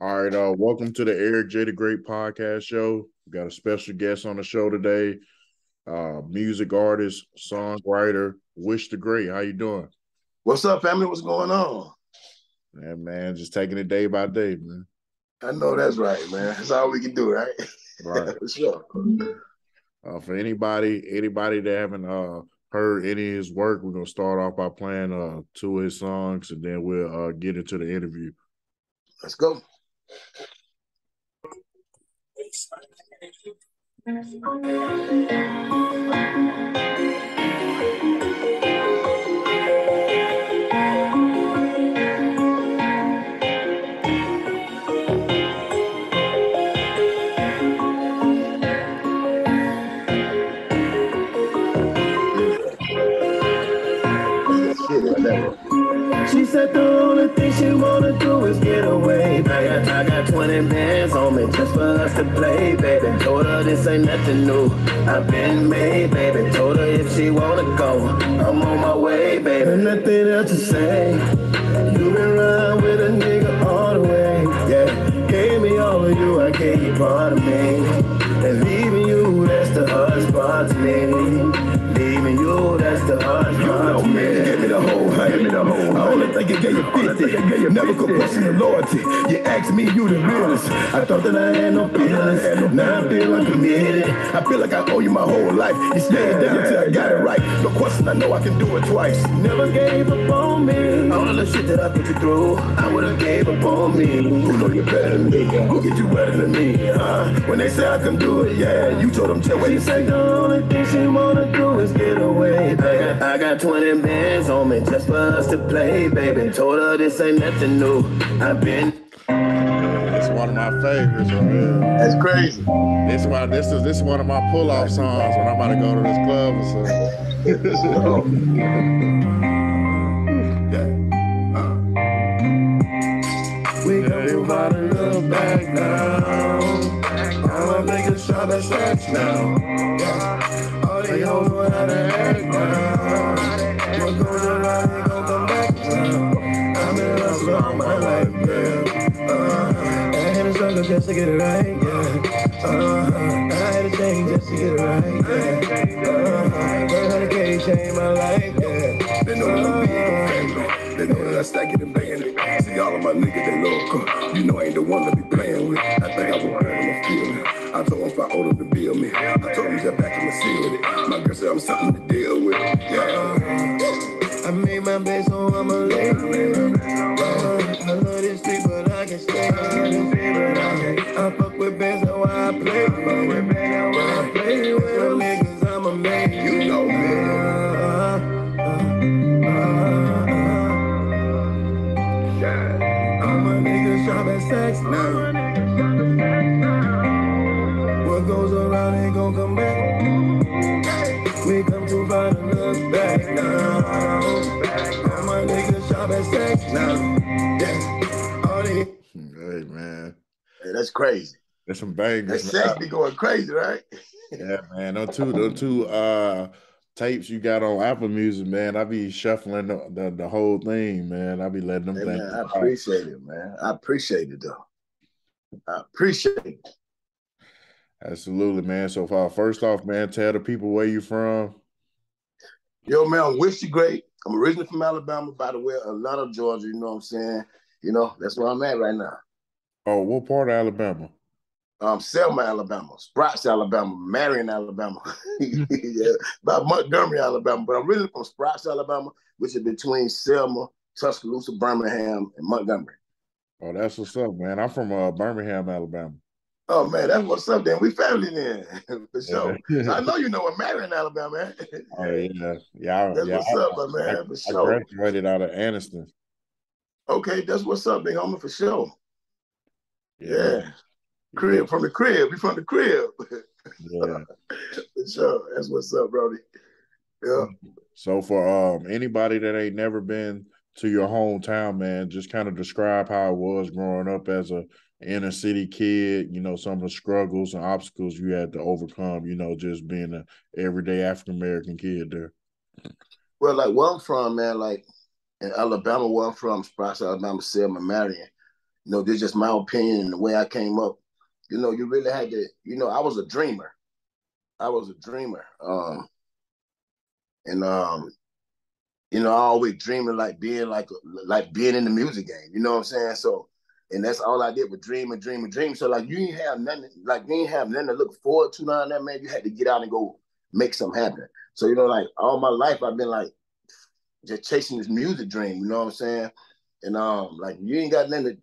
All right, welcome to the Eric J. the Great podcast show. We got a special guest on the show today, music artist, songwriter, Wish the Great. How you doing? What's up, family? What's going on? Man, just taking it day by day, man. I know that's right, man. That's all we can do, right? Right. For sure. For anybody that haven't heard any of his work, we're gonna start off by playing two of his songs, and then we'll get into the interview. Let's go. She said the only thing she wanna do is get away. I got 20 bands on me just for us to play, baby. Told her this ain't nothing new, I've been made, baby. Told her if she wanna go, I'm on my way, baby. Nothing else to say. You been riding with a nigga all the way, yeah. Gave me all of you, I gave you part of me. And leaving you, that's the hardest part to me. Leaving you, that's the hardest part to me. Give me the whole hundred. I only think it gave you 50. Never could question the loyalty. You asked me, you the realest. I thought that I had no feelings. Now I feel uncommitted. I feel like I owe you my whole life. You stayed down till I got it right. No question, I know I can do it twice. Never gave up on me. All of the shit that I put you through, I would've gave up on me. Who know you better than me? Who get you better than me? When they say I can do it, yeah, you told them, tell what She you said say. the only thing she wanna do is get away, baby. I got 20 bands on me just for us to play, baby. Told her this ain't nothing new, I've been. It's one of my favorites right here. That's crazy. This is one of my pull-off songs when I'm about to go to this club or We come to find a little back now. I'ma make a shot at sex now. Yeah. All these hoes know how to act now. What goes around, ain't gon' come back now. I've been hustling all my life, yeah. I had a struggle just to get it right, yeah. I had a change just to get it right, yeah. 100K changed my life, yeah. They know that I'm big on family. They know that I stack it and bang it. See all of my niggas, they local. You know I ain't the one to be playing with. I think I was hurt them feeling. I told them if I owed them to bill me. I told them get back in the seal with it. My girl said I'm something to deal with. Yeah. I made my bed, so I'ma lay. I love this street, but I can stay. I fuck with bands, that's why I play. I play with them niggas, I'm a man. You know me. I'm a nigga shop at sex now. What goes around ain't gon' come back. We come to find a look back now. I'm a nigga shop at sex now. Yeah. All these. Hey, man. Hey, that's crazy. There's some That bangers. sex be going crazy, right? Yeah, man. Those two tapes you got on Apple Music, man. I be shuffling the whole thing, man. I be letting them Hey, things. man, I appreciate it, man. I appreciate it, though. I appreciate it. Absolutely, man. So far, first off, man, tell the people where you from. Yo, man, I wish you great. I'm originally from Alabama, by the way, Atlanta, Georgia. You know what I'm saying? You know, that's where I'm at right now. Oh, what part of Alabama? Selma, Alabama, Sprats, Alabama, Marion, Alabama, yeah, about Montgomery, Alabama. But I'm really from Sprats, Alabama, which is between Selma, Tuscaloosa, Birmingham, and Montgomery. Oh, that's what's up, man. I'm from Birmingham, Alabama. Oh man, that's what's up. Then we family then for sure. Yeah. So I know you know what Marion, Alabama, man. Oh yeah. That's what's up, my man, for sure. I graduated out of Anniston. Okay, that's what's up, big homie, for sure. Yeah. Crib from the crib. We from the crib. Yeah. For sure. That's what's up, Brody. Yeah. So for anybody that ain't never been to your hometown, man, just kind of describe how it was growing up as a inner city kid, you know, some of the struggles and obstacles you had to overcome, you know, just being an everyday African-American kid there. Well, like where I'm from, man, like in Alabama, where I'm from, Sprats, Alabama, Selma, Marion, This is just my opinion and the way I came up. You really had to, I was a dreamer. I was a dreamer. And I always dreaming like being in the music game. You know what I'm saying? So, and that's all I did was dream and dream and dream. So like you ain't have nothing to look forward to now and then, man. You had to get out and go make something happen. So, like all my life I've been like just chasing this music dream, you know what I'm saying? And like you ain't got nothing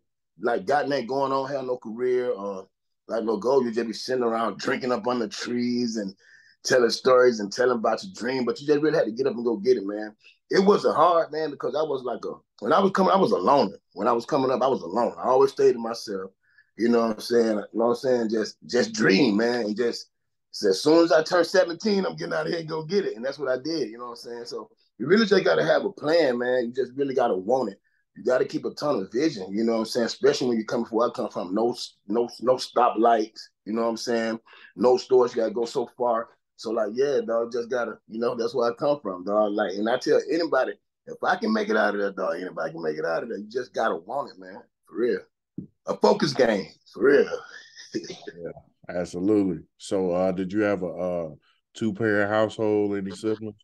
going on, have no career, like no goal. You just be sitting around drinking up on the trees and telling stories and telling about your dream, but you just really had to get up and go get it, man. It wasn't hard, man, because I was like when I was coming, I was a loner. When I was coming up, I was alone. I always stayed to myself. You know what I'm saying? You know what I'm saying? Just dream, man, and just so as soon as I turn 17, I'm getting out of here and go get it. And that's what I did, you know what I'm saying? So you really just got to have a plan, man. You just really got to want it. You got to keep a ton of vision, you know what I'm saying? Especially when you come from where I come from. No stoplights, you know what I'm saying? No stores, you got to go so far. So like, yeah, dog, just got to, that's where I come from, dog. Like, and I tell anybody, if I can make it out of there, dog, anybody can make it out of there. You just got to want it, man, for real. A focus game, for real. Yeah, absolutely. So did you have a two-parent household, any siblings?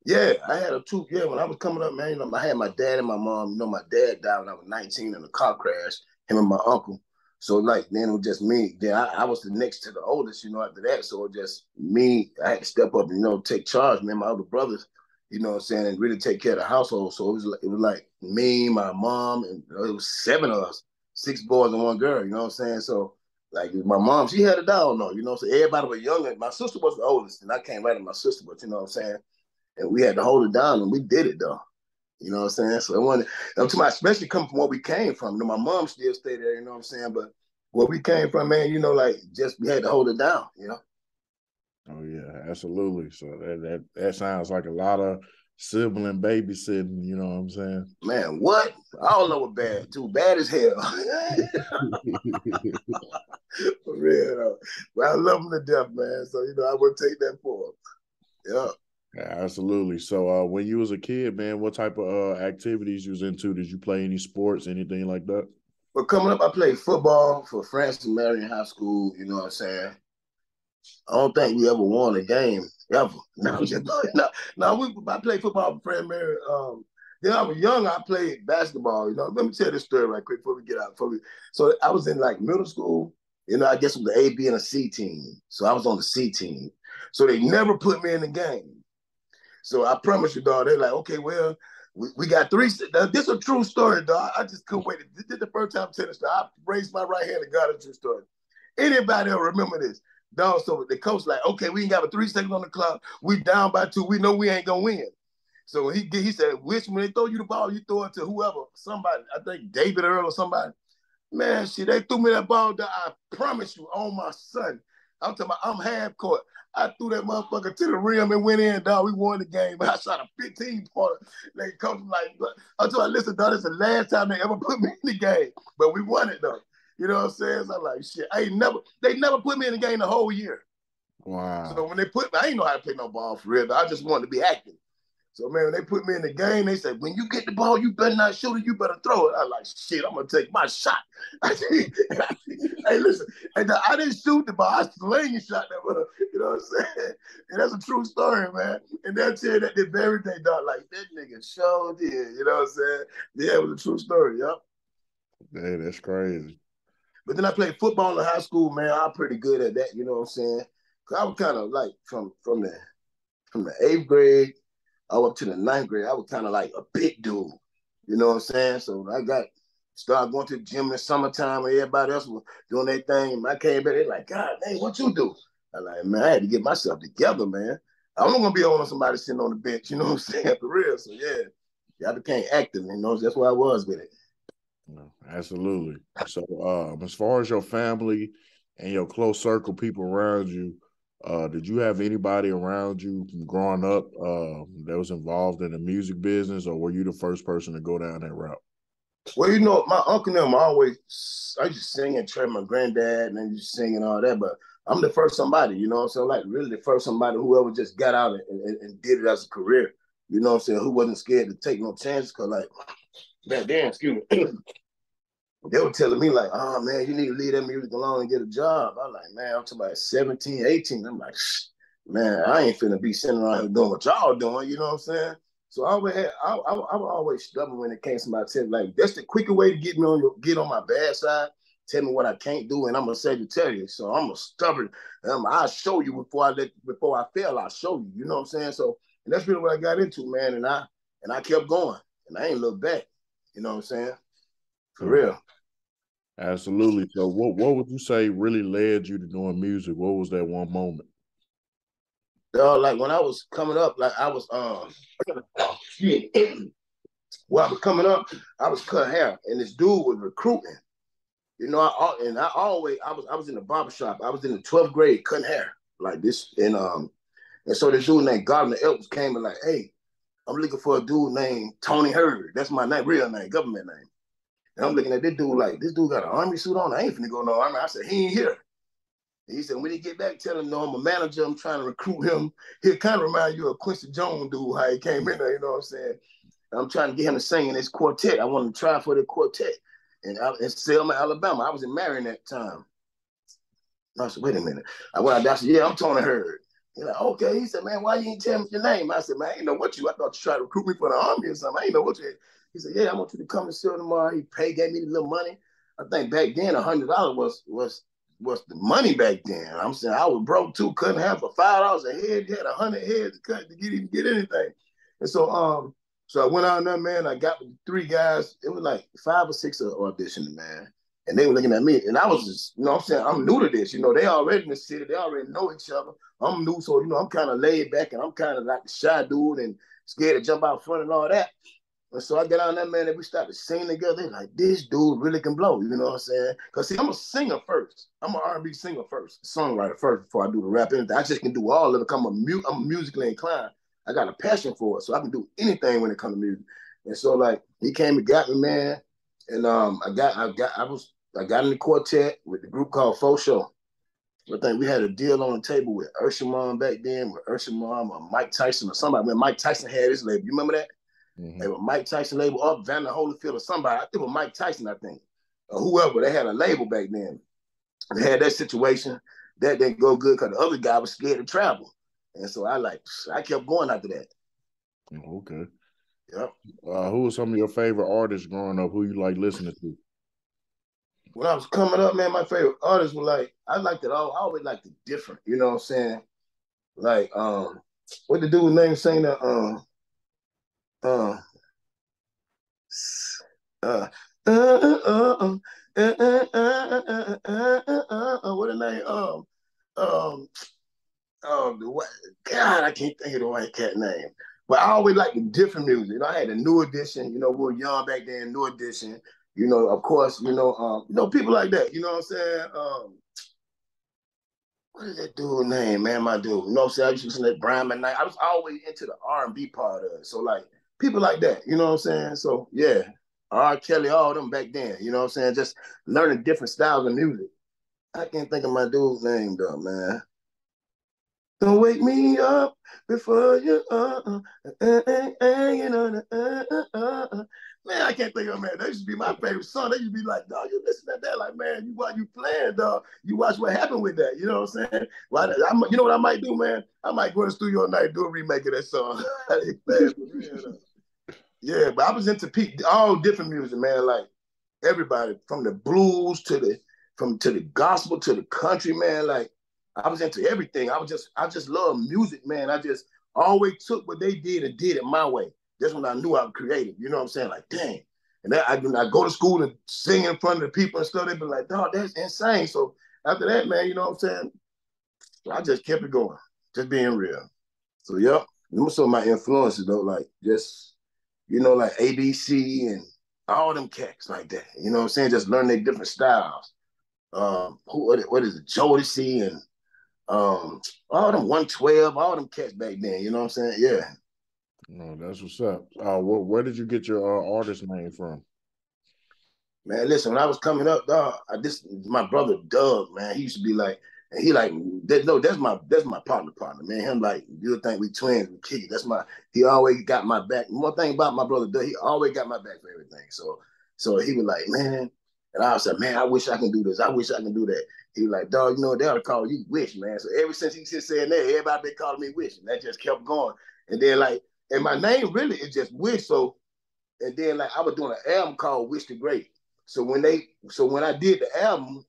Yeah, I had a two. Yeah, when I was coming up, man, I had my dad and my mom. My dad died when I was 19 in a car crash, him and my uncle. So, like, then it was just me. Then I was the next to the oldest, after that. So, it was just me. I had to step up and, take charge, man. My other brothers, you know what I'm saying, and really take care of the household. So, it was like me, my mom, and it was 7 of us, 6 boys and 1 girl, you know what I'm saying? So, like, my mom, she had it down, though, so everybody was younger. My sister was the oldest, and I came right at my sister, but you know what I'm saying? And we had to hold it down, and we did it though. You know what I'm saying? So it wasn't, especially coming from where we came from. My mom still stayed there, you know what I'm saying? But where we came from, man, like just we had to hold it down. Oh yeah, absolutely. So that sounds like a lot of sibling babysitting, you know what I'm saying? Man, what? I don't know what bad, too. Bad as hell. For real, though. But I love them to death, man. So, I would take that for them. Yeah. Yeah, absolutely. So when you was a kid, man, what type of activities you was into? Did you play any sports, anything like that? But coming up, I played football for Francis Marion High School, you know what I'm saying? I don't think we ever won a game ever. No, I played football for Fred Mary. Then I was young. I played basketball. Let me tell this story right quick before we get out. So I was in like middle school. I guess it was the A, B, and a C team. So I was on the C team. So they never put me in the game. So I promise you, dog. They're like, okay, well, we got 3. This is a true story, dog. I just couldn't wait. This is the first time I'm telling this story. I raised my right hand and got a true story. Anybody will remember this? Dog, so the coach like, okay, we ain't got 3 seconds on the clock. We down by 2. We know we ain't gonna win. So he said, when they throw you the ball, you throw it to whoever, somebody, I think David Earl or somebody. Man, shit, they threw me that ball, dog. I promise you, on my son. I'm talking about, I'm half court. I threw that motherfucker to the rim and went in, dog. We won the game. I shot a 15-pointer. They coach like, I told him, listen, dog, this is the last time they ever put me in the game. But we won it, though. You know what I'm saying? So I'm like, shit, they never put me in the game the whole year. Wow. So when they put me, I ain't know how to play no ball for real. I just wanted to be active. So, man, when they put me in the game, they said, when you get the ball, you better not shoot it, you better throw it. I was like, shit, I'm going to take my shot. Hey, listen, and I didn't shoot the ball. I sling shot that one. You know what I'm saying? And that's a true story, man. And they'll tell you that the very day, dog, like, that nigga sure did. You know what I'm saying? Yeah, it was a true story, yep. Hey, that's crazy. But then I played football in high school, man. I'm pretty good at that, you know what I'm saying? Because I was kind of like, from the 8th grade, up to the 9th grade, I was kind of like a big dude. You know what I'm saying? So I started going to the gym in the summertime and everybody else was doing their thing. And I came back, they're like, God, dang, what you do? I'm like, man, I had to get myself together, man. I'm not going to be on somebody sitting on the bench, you know what I'm saying? For real. So, yeah, I became active, that's where I was with it. No, absolutely. So as far as your family and your close circle, people around you, did you have anybody around you from growing up that was involved in the music business, or were you the first person to go down that route? Well, my uncle and them I used to sing and train my granddad and then just singing all that, but I'm the first somebody, so like really the first somebody whoever just got out and did it as a career, you know what I'm saying, who wasn't scared to take no chances, because like back then, excuse me, They were telling me like, oh man, you need to leave that music alone and get a job. I'm like, man, I'm talking about 17, 18. I'm like, man, I ain't finna be sitting around here doing what y'all doing, you know what I'm saying? So I was always stubborn when it came to my tip. Like, that's the quicker way to get on my bad side. Tell me what I can't do, and I'm gonna say to tell you. So I'm a stubborn. I'll show you before I fail. I'll show you. You know what I'm saying? So, and that's really what I got into, man. And I kept going, and I ain't looked back. You know what I'm saying? For real. Absolutely. So what would you say really led you to doing music? What was that one moment? Like when I was coming up, like I was when I was coming up, I was cutting hair, and this dude was recruiting. You know, I was in the barbershop. I was in the 12th grade cutting hair like this, and so this dude named Gardner Elks came and like, hey, I'm looking for a dude named Tony Hurd. That's my name, real name, government name. And I'm looking at this dude like, this dude got an army suit on. I ain't finna go no army. I said, he ain't here. And he said, when he get back, tell him, no, I'm a manager. I'm trying to recruit him. He'll kind of remind you of Quincy Jones dude, how he came in there, you know what I'm saying? And I'm trying to get him to sing in this quartet. I want to try for the quartet. And in Selma, Alabama. I was in Marion at the time. I said, wait a minute. I said, yeah, I'm Tony Hurd. He's like, okay. He said, man, why you ain't tell me your name? I said, man, I ain't know what you. I thought you tried to recruit me for the army or something. I ain't know what you. He said, yeah, I want you to come and sell tomorrow. He gave me the little money. I think back then $100 was the money back then. I'm saying I was broke too, couldn't have for $5 a head. You had 100 heads to cut to get anything. And so I went out there, man. I got with 3 guys. It was like 5 or 6 auditioning, man. And they were looking at me. And I was just, you know what I'm saying? I'm new to this. You know, they already in the city. They already know each other. I'm new. So, you know, I'm kind of laid back and I'm kind of like the shy dude and scared to jump out front and all that. And so I got on that, man, and we started singing together. Like, this dude really can blow. You know what I'm saying? Because, see, I'm a singer first. I'm an R&B singer first, songwriter first before I do the rap. Anything. I just can do all of it. I'm musically inclined. I got a passion for it, so I can do anything when it comes to music. And so, like, he came and got me, man. And I got in the quartet with the group called Faux Show. I think we had a deal on the table with Urshamon back then, with Urshamon or Mike Tyson or somebody. When Mike Tyson had his label, you remember that? Mm-hmm. They were Mike Tyson label up, Vander Holyfield or somebody. I think it was Mike Tyson, I think, or whoever. They had a label back then. They had that situation that didn't go good because the other guy was scared to travel. And so I kept going after that. Okay. Yep. Who are some of your favorite artists growing up? Who you like listening to? When I was coming up, man, my favorite artists were like, I liked it all. I always liked it different. You know what I'm saying? Like, what the dude's name saying that, what the name? God, I can't think of the white cat name. But I always liked the different music. You know, I had a New Edition. You know, we were young back then. New Edition. You know, of course. You know, people like that. You know what I'm saying? What is that dude's name, man? My dude. You know what I'm saying? I used to listen to Brian McKnight. I was always into the R&B part of it. So like people like that. You know what I'm saying? So yeah, R. Kelly, all of them back then. You know what I'm saying? Just learning different styles of music. I can't think of my dude's name though, man. Don't wake me up before you, Man, I can't think of it, man. That used to be my favorite song. They used to be like, dog, you listen to that, like, man, while you playing, dog, you watch what happened with that. You know what I'm saying? Well, you know what I might do, man? I might go to the studio at night and do a remake of that song. Yeah, but I was into all different music, man. Like everybody, from the blues to the gospel to the country, man. Like I was into everything. I just love music, man. I just always took what they did and did it my way. That's when I knew I was creative. You know what I'm saying? Like, dang. And I go to school and sing in front of the people and stuff. They be like, dog, that's insane. So after that, man, you know what I'm saying? I just kept it going, just being real. So, yep. Them some of my influences, though, like just, you know, like ABC and all them cats like that. You know what I'm saying? Just learn their different styles. What is it? Jodeci and all them 112, all them cats back then. You know what I'm saying? Yeah. No, that's what's up. Where did you get your artist name from? Man, listen, when I was coming up, dog, my brother Doug, man, he used to be like, and he like, that's my partner, man. Him like, you'll think we twins, we kick it. He always got my back. One thing about my brother Doug, he always got my back for everything. So he was like, man, And I was like, man, I wish I can do this. I wish I can do that. He was like, dog, you know, they'll call you Wish, man. So ever since he just saying that, everybody been calling me Wish. And that just kept going. And then like, and my name really is just Wish. So, and then like I was doing an album called Wish the Great. So when I did the album,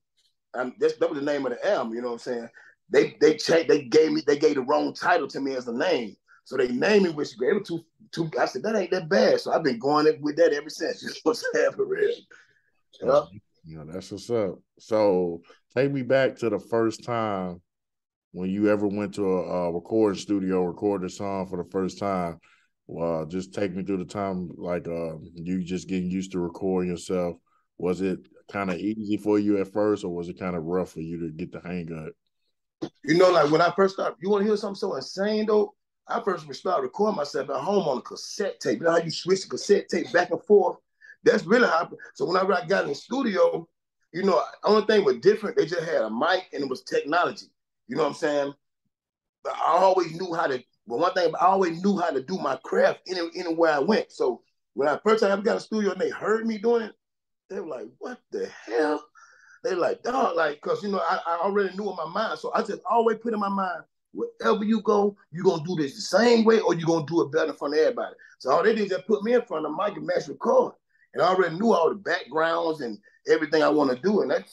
that was the name of the album, you know what I'm saying? They changed, they gave the wrong title to me as a name. So they named me Wish the Great. It was too, I said, that ain't that bad. So I've been going with that ever since. You know what I'm saying? For real. So, that's what's up. So take me back to the first time when you ever went to a recording studio, recorded a song for the first time. Just take me through the time, like you just getting used to recording yourself. Was it kind of easy for you at first, or was it kind of rough for you to get the hang of it? You know, like when I first started, you want to hear something so insane though? I first started recording myself at home on a cassette tape. You know how you switch the cassette tape back and forth? That's really how. So whenever I got in the studio, you know, the only thing was different. They just had a mic and it was technology. You know what I'm saying? But I always knew how to. But one thing, I always knew how to do my craft anywhere I went. So when I first time I got in the studio and they heard me doing it, they were like, "What the hell?" They like, dog, like, cause you know, I already knew in my mind. So I just always put in my mind, wherever you go, you're gonna do this the same way or you're gonna do it better in front of everybody. So all they did is just put me in front of Mike and Max record. And I already knew all the backgrounds and everything I want to do. And that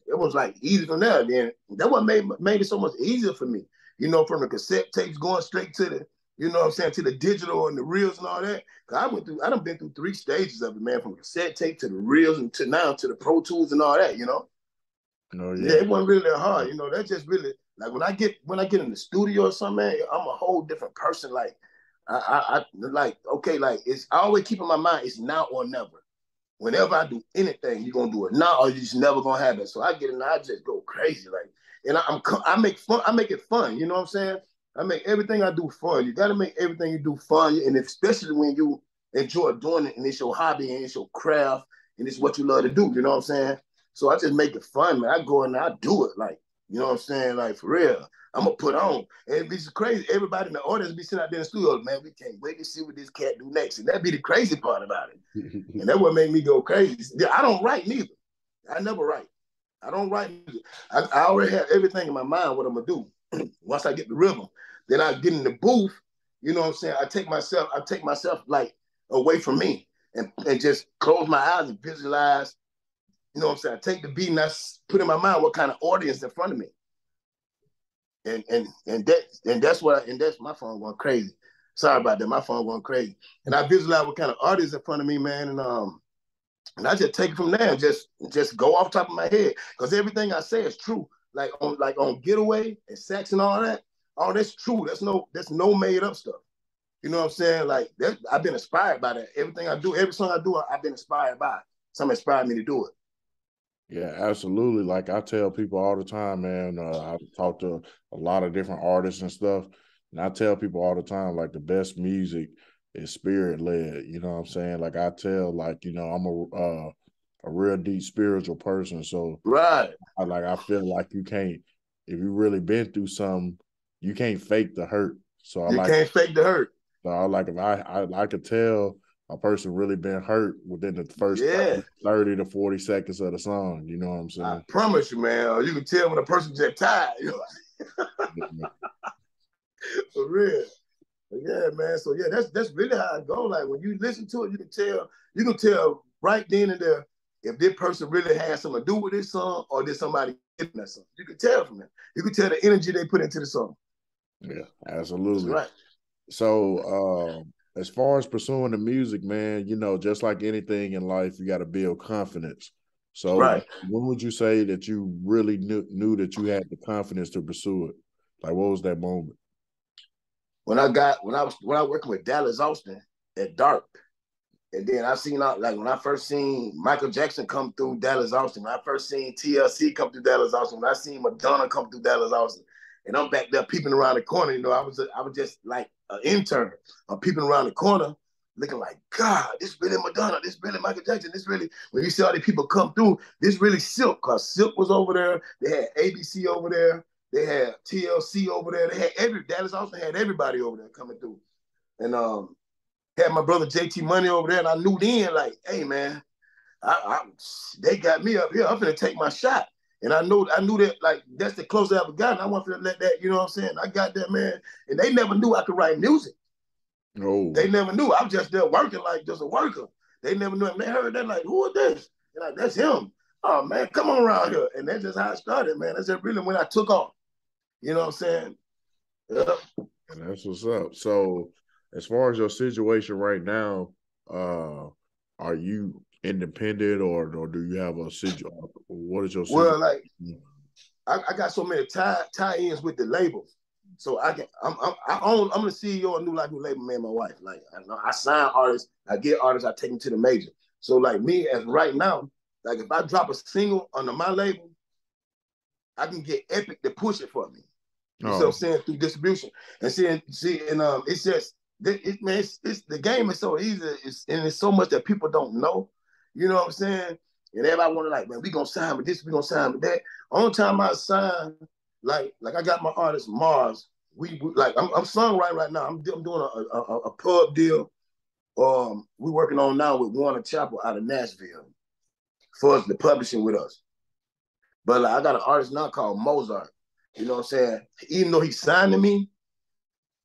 it was like easy from there. Then that what made it so much easier for me. You know, from the cassette tapes going straight to the, you know what I'm saying, to the digital and the reels and all that. Cause I done been through 3 stages of it, man, from cassette tape to the reels and to now to the Pro Tools and all that, you know. Oh, Yeah, it wasn't really that hard. You know, that's just really like when I get in the studio or something, man, I'm a whole different person. Like I like, okay, like it's I always keep in my mind it's now or never. Whenever I do anything, you're gonna do it now or you just never gonna happen. So I get in there, I just go crazy. Like, and I make it fun, you know what I'm saying? I make everything I do fun. You gotta make everything you do fun. And especially when you enjoy doing it and it's your hobby and it's your craft and it's what you love to do, you know what I'm saying? So I just make it fun, man. I go in there, I do it, like, you know what I'm saying? Like, for real. I'm going to put on. And it's crazy. Everybody in the audience be sitting out there in the studio, man, we can't wait to see what this cat do next. And that'd be the crazy part about it. And that's what made me go crazy. I don't write neither. I never write. I don't write neither. I already have everything in my mind what I'm going to do. Once I get the rhythm, then I get in the booth, you know what I'm saying? I take myself like away from me and just close my eyes and visualize. You know what I'm saying? I take the beat and I put in my mind what kind of audience in front of me. And that's my phone going crazy. Sorry about that. My phone going crazy. And I visualize what kind of audience in front of me, man. And I just take it from there and just go off the top of my head. Because everything I say is true. Like on Getaway and Sax and all that's true. That's no made up stuff. You know what I'm saying? Like I've been inspired by that. Everything I do, every song I do, I've been inspired by. Something inspired me to do it. Yeah, absolutely. Like I tell people all the time, man, I talk to a lot of different artists and stuff. And I tell people all the time, like the best music is spirit led. You know what I'm saying? Like I tell, like, you know, I'm a real deep spiritual person. So right. I feel like you can't, if you really been through something, you can't fake the hurt. So you can't fake the hurt. So if I could tell a person really been hurt within the first 30 to 40 seconds of the song. You know what I'm saying? I promise you, man. You can tell when a person's just tired. You know? For real. But yeah, man. So yeah, that's really how it go. Like when you listen to it, you can tell right then and there if this person really has something to do with this song or did somebody get that song. You can tell from it. You can tell the energy they put into the song. Yeah, absolutely. That's right. So as far as pursuing the music, man, you know, just like anything in life, you got to build confidence. So when would you say that you really knew that you had the confidence to pursue it? Like, what was that moment? When I was working with Dallas Austin at Dark, and then I seen when I first seen Michael Jackson come through Dallas Austin, when I first seen TLC come through Dallas Austin, when I seen Madonna come through Dallas Austin, and I'm back there peeping around the corner. You know, I was just like an intern. I'm peeping around the corner, looking like, God, this really Madonna, this really Michael Jackson, this really, when you see all these people come through, this really Silk, because Silk was over there, they had ABC over there, they had TLC over there, they had Dallas Austin had everybody over there coming through. And had my brother JT Money over there, and I knew then, like, hey, man, they got me up here. I'm finna take my shot. And I knew that, like, that's the closest I ever got. And I wasn't finna let that, you know what I'm saying? I got that, man. And they never knew I could write music. Oh. They never knew. I was just there working like just a worker. They never knew. And they heard that, like, who is this? They're like, that's him. Oh, man, come on around here. And that's just how it started, man. That's just really when I took off. You know what I'm saying? Yep. And that's what's up. So as far as your situation right now, are you independent or do you have a situation? What is your situation? Well, like, I got so many tie-ins with the labels. So I'm the CEO of New Life New Label, man, my wife. Like, I sign artists, I get artists, I take them to the major. So like me, as right now, like if I drop a single under my label, I can get Epic to push it for me. You see what I'm saying? Through distribution. And it's just, the game is so easy, and it's so much that people don't know. You know what I'm saying? And everybody want to, like, man, we gonna sign with this, we gonna sign with that. Only time I sign, like I got my artist Mars. We like I'm songwriting right now. I'm doing a pub deal. We working on now with Warner Chappell out of Nashville for the publishing with us. But like, I got an artist now called Mozart. You know what I'm saying? Even though he's signing me,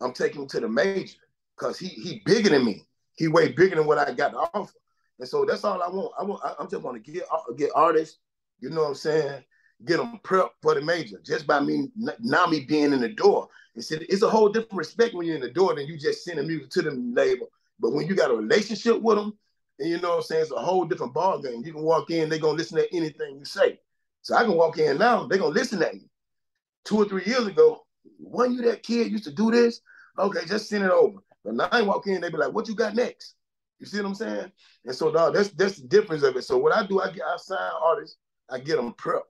I'm taking him to the major because he bigger than me. He way bigger than what I got to offer. And so that's all I want. I just want to get artists, you know what I'm saying, get them prepped for the major just by me being in the door. It's a whole different respect when you're in the door than you just sending music to them label. But when you got a relationship with them, and you know what I'm saying, it's a whole different ball game. You can walk in, they're going to listen to anything you say. So I can walk in now, they're going to listen at you. 2 or 3 years ago, wasn't you that kid used to do this? Okay, just send it over. But now I walk in, they be like, what you got next? You see what I'm saying? And so, dog, that's the difference of it. So what I do, I sign artists, I get them prepped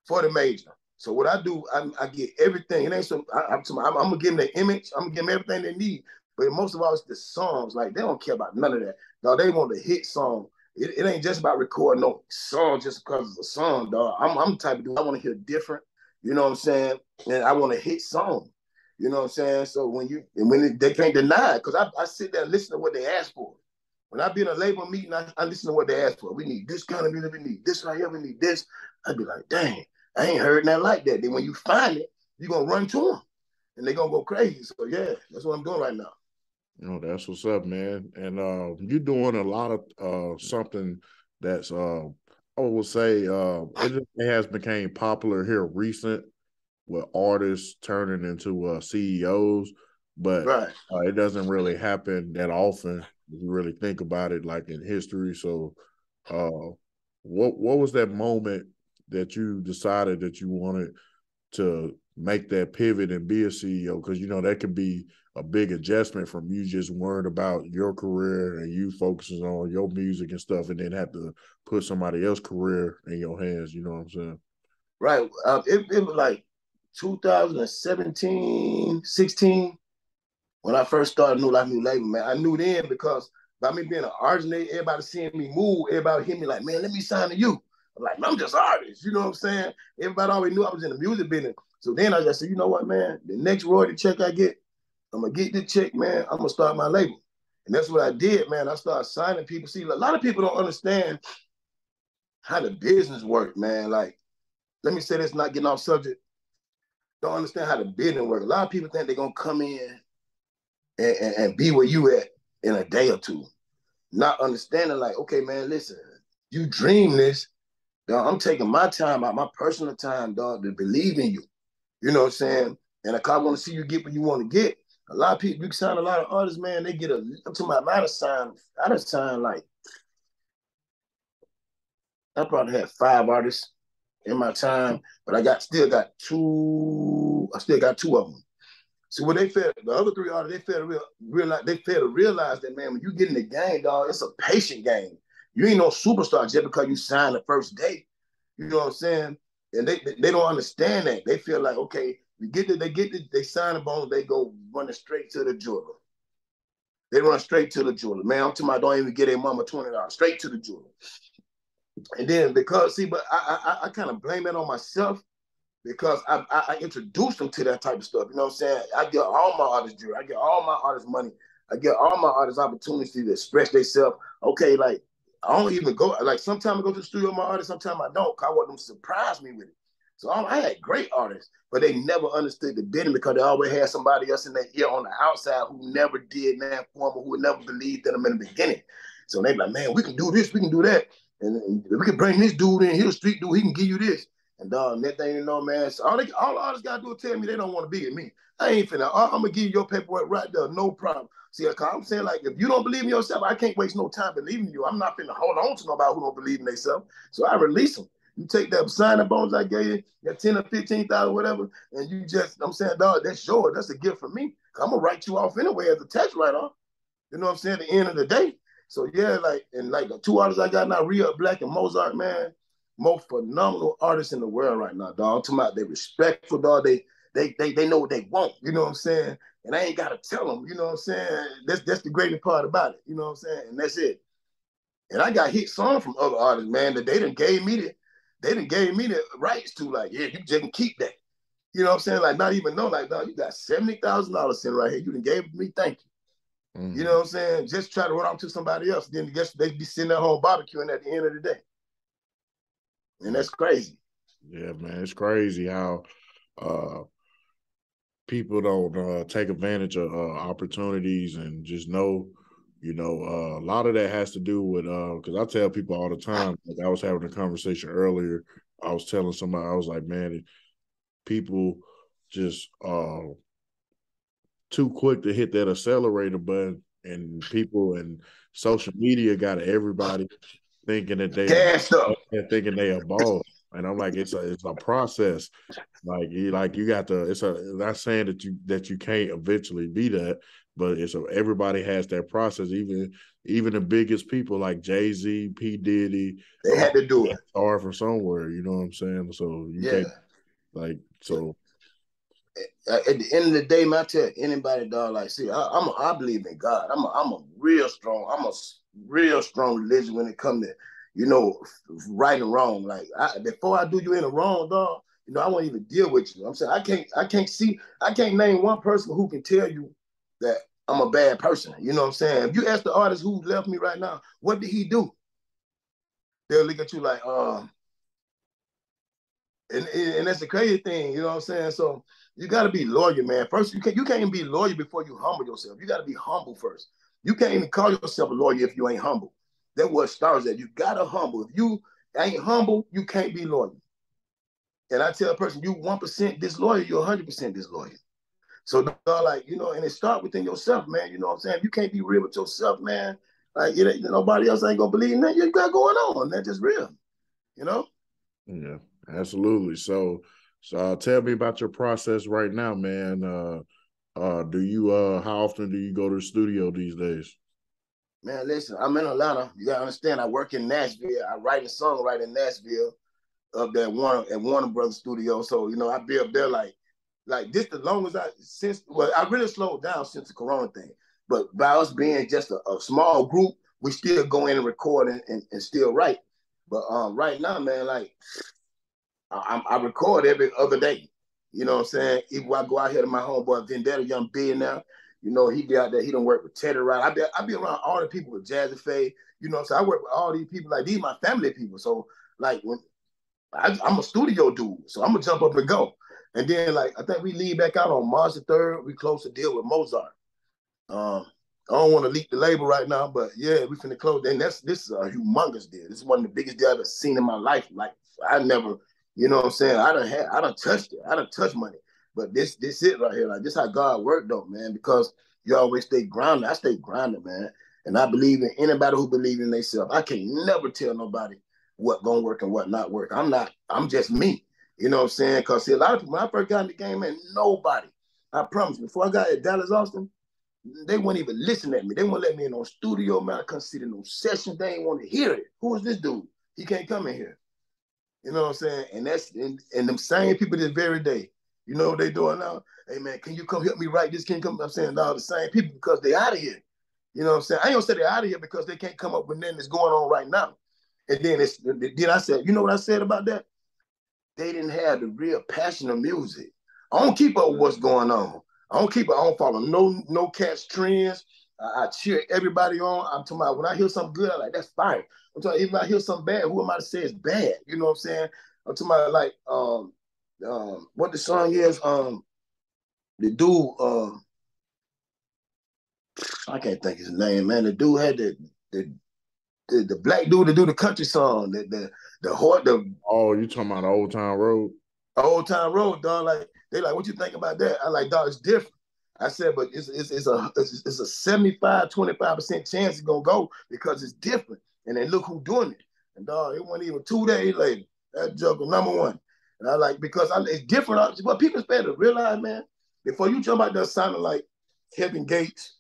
for the major. So what I do, I get everything. It ain't so, I'm gonna give them the image, I'm gonna give them everything they need. But most of all, it's the songs. Like, they don't care about none of that. Dog, they want the hit song. It ain't just about recording no song just because it's a song, dog. I'm the type of dude, I want to hear different. You know what I'm saying? And I want a hit song. You know what I'm saying? So they can't deny it, because I sit there and listen to what they ask for. When I be in a label meeting, I listen to what they ask for. We need this kind of music, we need this right here, we need this. I'd be like, dang, I ain't heard nothing like that. Then when you find it, you're going to run to them, and they're going to go crazy. So yeah, that's what I'm doing right now. You know, that's what's up, man. And you're doing a lot of something that's, I would say, it has become popular here recent, with artists turning into CEOs, but Right. It doesn't really happen that often if you really think about it, like in history. So what was that moment that you decided that you wanted to make that pivot and be a CEO? Because, you know, that could be a big adjustment from you just worrying about your career and you focusing on your music and stuff, and then have to put somebody else's career in your hands. You know what I'm saying? Right. It was like 2017, 16, when I first started New Life New Label, man. I knew then, because by me being an artist, everybody seeing me move, everybody hit me like, man, let me sign to you. I'm like, I'm just an artist, you know what I'm saying? Everybody already knew I was in the music business. So then I just said, you know what, man? The next royalty check I get, I'm going to get this check, man. I'm going to start my label. And that's what I did, man. I started signing people. See, a lot of people don't understand how the business works, man. Like, let me say this, not getting off subject. Don't understand how the business works. A lot of people think they're going to come in and be where you at in a day or two. Not understanding, like, okay, man, listen, you dream this, dog, I'm taking my time out, my personal time, dog, to believe in you. You know what I'm saying? And if I want to see you get what you want to get, a lot of people, you can sign a lot of artists, man, they get I'm talking about, I done signed like, I probably had 5 artists in my time, but I still got 2 of them. So what the other 3 artists, they fail to realize that, man, when you get in the game, dog, it's a patient game. You ain't no superstar just because you signed the first day. You know what I'm saying? And they don't understand that. They feel like, okay, they sign the bone, they go running straight to the jeweler. They run straight to the jeweler. Man, I'm talking about, don't even get their mama $20, straight to the jeweler. And then but I kind of blame it on myself, because I introduced them to that type of stuff. You know what I'm saying? I get all my artists jewelry. I get all my artists money. I get all my artists opportunity to express themselves. Okay, like, I don't even go, like sometimes I go to the studio with my artists, sometimes I don't, because I want them to surprise me with it. So I had great artists, but they never understood the bidding because they always had somebody else in their ear on the outside who never did that for them, who never believed in them in the beginning. So they be like, man, we can do this, we can do that. And we can bring this dude in, he's a street dude, he can give you this. And that thing, you know, man, so all the artists got to do is tell me they don't want to be with me. I ain't finna, I'm going to give you your paperwork right there, no problem. See, I'm saying, like, if you don't believe in yourself, I can't waste no time believing in you. I'm not finna hold on to nobody who don't believe in themselves. So I release them. You take that signing bonus I gave you, that 10 or 15,000, whatever, and you just, I'm saying, dog, that's yours. That's a gift from me. I'm going to write you off anyway as a tax write-off. You know what I'm saying? At the end of the day. So, yeah, like, and like the two artists I got now, Rhea Black and Mozart, man, most phenomenal artists in the world right now, dog. I'm talking about they respectful, dog. They know what they want. You know what I'm saying? And I ain't got to tell them, you know what I'm saying? That's the greatest part about it. You know what I'm saying? And that's it. And I got hit songs from other artists, man, that they done gave me the rights to, like, yeah, you just can keep that. You know what I'm saying? Like, not even know, like, no, you got $70,000 sitting right here. You done gave it to me, thank you. Mm-hmm. You know what I'm saying? Just try to run off to somebody else. Then guess they be sitting at home barbecuing at the end of the day. And that's crazy. Yeah, man, it's crazy how people don't take advantage of opportunities and just know, you know, a lot of that has to do with, because I tell people all the time, like I was having a conversation earlier, I was telling somebody, I was like, man, people just too quick to hit that accelerator button, and people and social media got everybody thinking that they are boss. And I'm like, it's a process. Like you got to. It's not saying that you can't eventually be that, but everybody has that process. Even the biggest people like Jay-Z, P. Diddy, they had to do it. Start from somewhere. You know what I'm saying? So you can't like so. At the end of the day, man, I tell anybody, dog, like, see, I believe in God. I'm a real strong religion when it comes to, you know, right and wrong. Like, before I do you in a wrong, dog, you know, I won't even deal with you. I'm saying I can't name one person who can tell you that I'm a bad person. You know what I'm saying? If you ask the artist who left me right now, what did he do? They'll look at you like, and that's the crazy thing, you know what I'm saying? So you got to be loyal, man. First, you can't even be loyal before you humble yourself. You got to be humble first. You can't even call yourself a lawyer if you ain't humble. That's what starts at. You got to humble. If you ain't humble, you can't be loyal. And I tell a person, you 1% disloyal, you're 100% disloyal. So, like, you know, and it starts within yourself, man. You know what I'm saying? If you can't be real with yourself, man, like, nobody else ain't going to believe in that you got going on. That's just real, you know? Yeah, absolutely. So tell me about your process right now, man. Do you how often do you go to the studio these days? Man, listen, I'm in Atlanta. You gotta understand, I work in Nashville. I write and songwrite in Nashville up there at Warner Brothers Studio. So, you know, I be up there like this the longest I really slowed down since the Corona thing. But by us being just a small group, we still go in and record and still write. But right now, man, like I record every other day. You know what I'm saying? Even when I go out here to my homeboy Vendetta, young billionaire, you know, he be out there, he don't work with Teddy Riley. I be around all the people with Jazzy Faye, you know, so I work with all these people, like these my family people. So like when I'm a studio dude, so I'm gonna jump up and go. And then like I think we leave back out on March the 3rd, we close the deal with Mozart. I don't want to leak the label right now, but yeah, we finna close. And this is a humongous deal. This is one of the biggest deals I've ever seen in my life. Like I never, you know what I'm saying? I done touched it. I done touched money. But this it right here. Like this how God worked though, man, because you always stay grounded. I stay grounded, man. And I believe in anybody who believes in themselves. I can never tell nobody what gonna work and what not work. I'm just me. You know what I'm saying? Because see, a lot of people, when I first got in the game, man, nobody. I promise you, before I got at Dallas Austin, they wouldn't even listen at me. They wouldn't let me in no studio, man. I couldn't sit in no session. They ain't want to hear it. Who is this dude? He can't come in here. You know what I'm saying? And that's and them same people this very day. You know what they doing now? Hey man, can you come help me write this? Can you come? I'm saying, no, the same people because they out of here. You know what I'm saying? I ain't gonna say they're out of here because they can't come up with nothing that's going on right now. And then I said, you know what I said about that? They didn't have the real passion of music. I don't keep up with what's going on. I don't follow no catch trends. I cheer everybody on. I'm talking about when I hear something good, I'm like, that's fire. I'm talking, if I hear something bad, who am I to say it's bad? You know what I'm saying? I'm talking about like what the song is, the dude, I can't think his name, man. The dude had the black dude to do the country song, the Oh, you talking about Old Town Road? Old Town Road, dog. Like they like, what you think about that? I like, dog, it's different. I said, but it's a 75-25% chance it's gonna go because it's different. And then look who's doing it. And dog, it wasn't even 2 days later. That joker #1. And I like because it's different. But people better realize, man, before you jump out there sounding like Kevin Gates,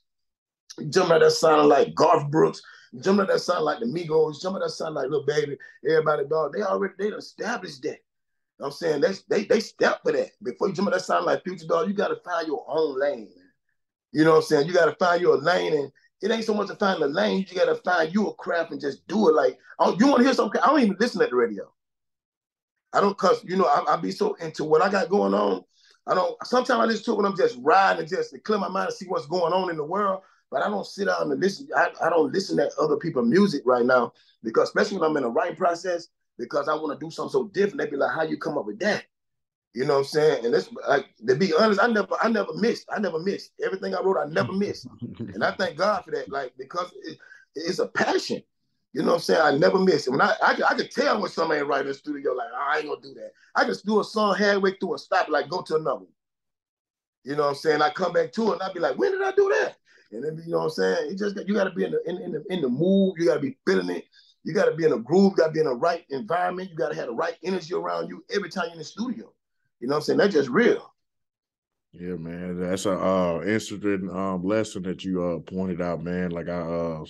jump out there sounding like Garth Brooks, jump out there sounding like the Migos, jump out there sounding like Lil Baby, everybody, dog, they established that. I'm saying they step for that. Before you jump out that sound like Future, dog, you gotta find your own lane, man. You know what I'm saying? You gotta find your lane, and it ain't so much to find the lane, you gotta find you a craft and just do it. Like, you wanna hear something? I don't even listen to the radio. I don't, cause you know, I be so into what I got going on. I don't, sometimes I listen to it when I'm just riding and just to clear my mind and see what's going on in the world. But I don't sit down and listen. I don't listen to other people's music right now, because especially when I'm in a writing process, because I want to do something so different. They be like, how you come up with that? You know what I'm saying? And that's like, to be honest, I never missed. I never missed. Everything I wrote, I never missed. And I thank God for that, like, because it's a passion. You know what I'm saying? I never miss it. When I could tell when somebody ain't writing in the studio, like, oh, I ain't gonna do that. I just do a song halfway through and stop it, like, go to another one. You know what I'm saying? I come back to it and I be like, when did I do that? And then, you know what I'm saying? It just, you got to be in the mood. You got to be feeling it. You got to be in a groove. You got to be in the right environment. You got to have the right energy around you every time you're in the studio. You know what I'm saying? That's just real. Yeah, man, that's a interesting lesson that you pointed out, man. Like I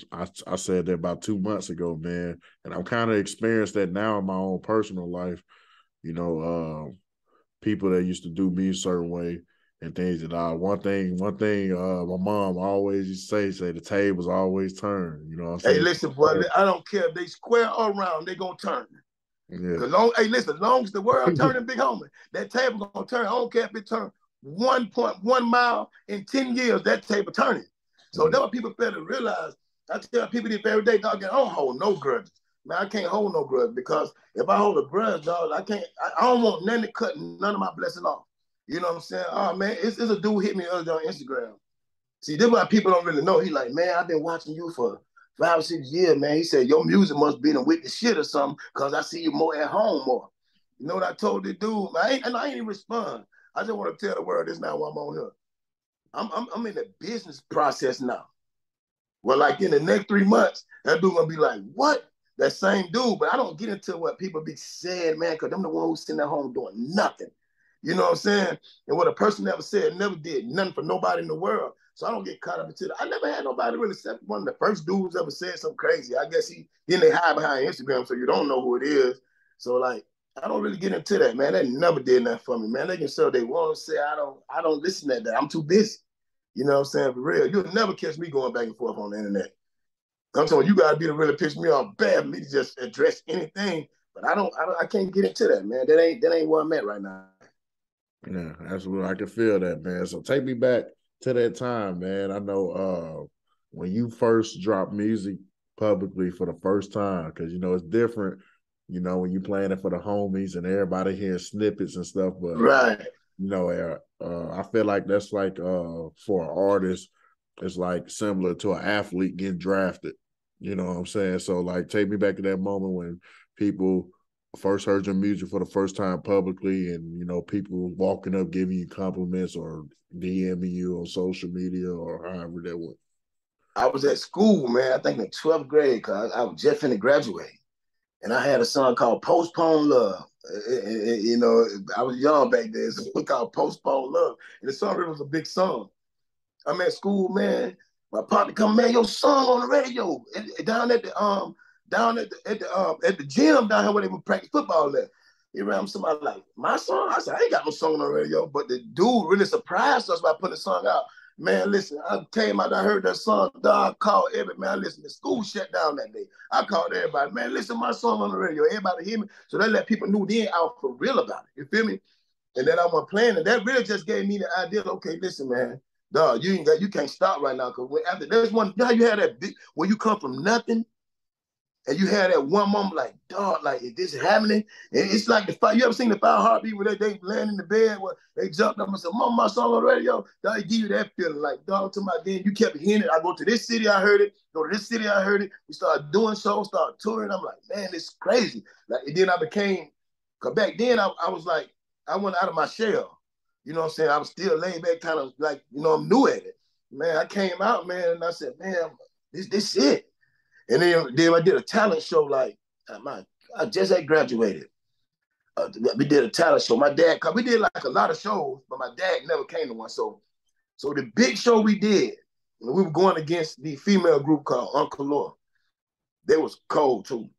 said that about 2 months ago, man, and I'm kind of experienced that now in my own personal life. You know, people that used to do me a certain way and things that one thing my mom always used to say the tables always turn. You know what I'm saying? Hey, listen, boy, I don't care if they square or round, they gonna turn. Yeah. Hey, listen, as long as the world turning, big homie, that table gonna turn. I don't care if it turn 1.1 mile in 10 years, that table turning. So that's what people better realize. I tell people this every day, dog, I don't hold no grudges. Man, I can't hold no grudge, because if I hold a grudge, dog, I don't want nothing to cut none of my blessing off. You know what I'm saying? Oh, man, it's a dude hit me on Instagram. See, this is why people don't really know. He like, man, I've been watching you for 5 or 6 years, man. He said, your music must be with the shit or something, because I see you more at home more. You know what I told the dude? I ain't even respond. I just want to tell the world this now while I'm on here. I'm in the business process now. Well, like in the next 3 months, that dude gonna be like, what? That same dude, but I don't get into what people be saying, man, because I'm the one who's sitting at home doing nothing. You know what I'm saying? And what a person never said, never did nothing for nobody in the world. So I don't get caught up into that. I never had nobody really, except one of the first dudes ever said something crazy. I guess then they hide behind Instagram, so you don't know who it is. So like, I don't really get into that, man. They never did nothing for me, man. They can say what they want to say. I don't listen to that. I'm too busy. You know what I'm saying? For real. You'll never catch me going back and forth on the internet. I'm telling you, gotta be to really piss me off bad for me to just address anything. But I can't get into that, man. That ain't where I'm at right now. Yeah, absolutely. I can feel that, man. So take me back to that time, man. I know when you first dropped music publicly for the first time, because you know it's different, you know, when you playing it for the homies and everybody hearing snippets and stuff. But right, you know, I feel like that's like for an artist, it's like similar to an athlete getting drafted. You know what I'm saying? So like, take me back to that moment when people first heard your music for the first time publicly, and you know, people walking up giving you compliments or DMing you on social media or however that went. I was at school, man. I think in 12th grade, because I was just finna graduate. And I had a song called Postpone Love. You know, I was young back then. It's a song called Postpone Love. And the song really was a big song. I'm at school, man. My partner come, man, your song on the radio. Down at the gym down here where they would practice football at. He ran somebody like, my song? I said, I ain't got no song on the radio. But the dude really surprised us by putting the song out. Man, listen, I came out, I heard that song, dog, called every man. Listen, the school shut down that day. I called everybody, man, listen, my song on the radio. Everybody hear me. So they let people know then I was for real about it. You feel me? And then I went playing, and that really just gave me the idea, okay, listen, man, dog, you can't stop right now, because after there's one, now you had that big, where you come from nothing, And you had that one moment like, dog, like, is this happening? And it's like you ever seen the 5 Heartbeat where they land in the bed where they jumped up and said, Mama, my song on the radio? Dog, it give you that feeling like, dog, to my then you kept hearing it. I go to this city, I heard it. Go to this city, I heard it. We started doing shows, started touring. I'm like, man, it's crazy. Like, and then I became, because back then I was like, I went out of my shell. You know what I'm saying? I was still laid back, kind of like, I'm new at it. Man, I came out, man, and I said, man, this it. And then I did a talent show, like, I just had graduated. We did a talent show. My dad, cause we did like a lot of shows, but my dad never came to one. So the big show we did, we were going against the female group called Uncle Law. They was cold too.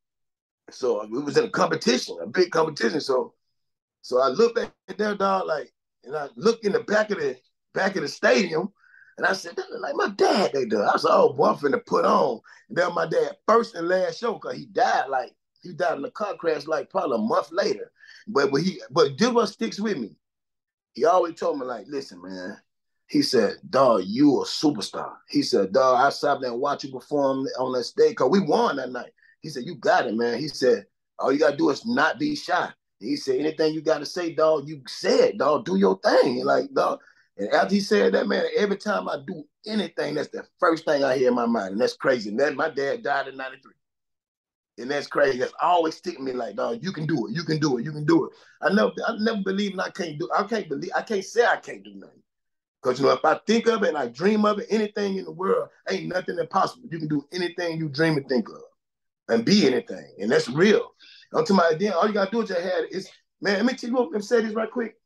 So it was in a competition, a big competition. So I looked back at their dog, like, and I looked in the back of the stadium, and I said, that look like my dad they do. I said, oh boy, I'm finna put on. And that was my dad's first and last show, because he died in a car crash like probably a month later. But this what sticks with me. He always told me, like, listen, man. He said, dog, you a superstar. He said, dog, I sat there and watch you perform on that stage, because we won that night. He said, you got it, man. He said, all you gotta do is not be shy. He said, anything you gotta say, dog, you said, dog, do your thing. Like, dog. And after he said that, man, every time I do anything, that's the first thing I hear in my mind. And that's crazy. And then my dad died in 93. And that's crazy. That's always sticking me like, dog, you can do it. You can do it. You can do it. I never believed I can't do it. I can't say I can't do nothing. Because, if I think of it and I dream of it, anything in the world, ain't nothing impossible. You can do anything you dream and think of and be anything. And that's real. Until my idea, all you got to do is just have it. It's, man, let me tell you, let me say this right quick.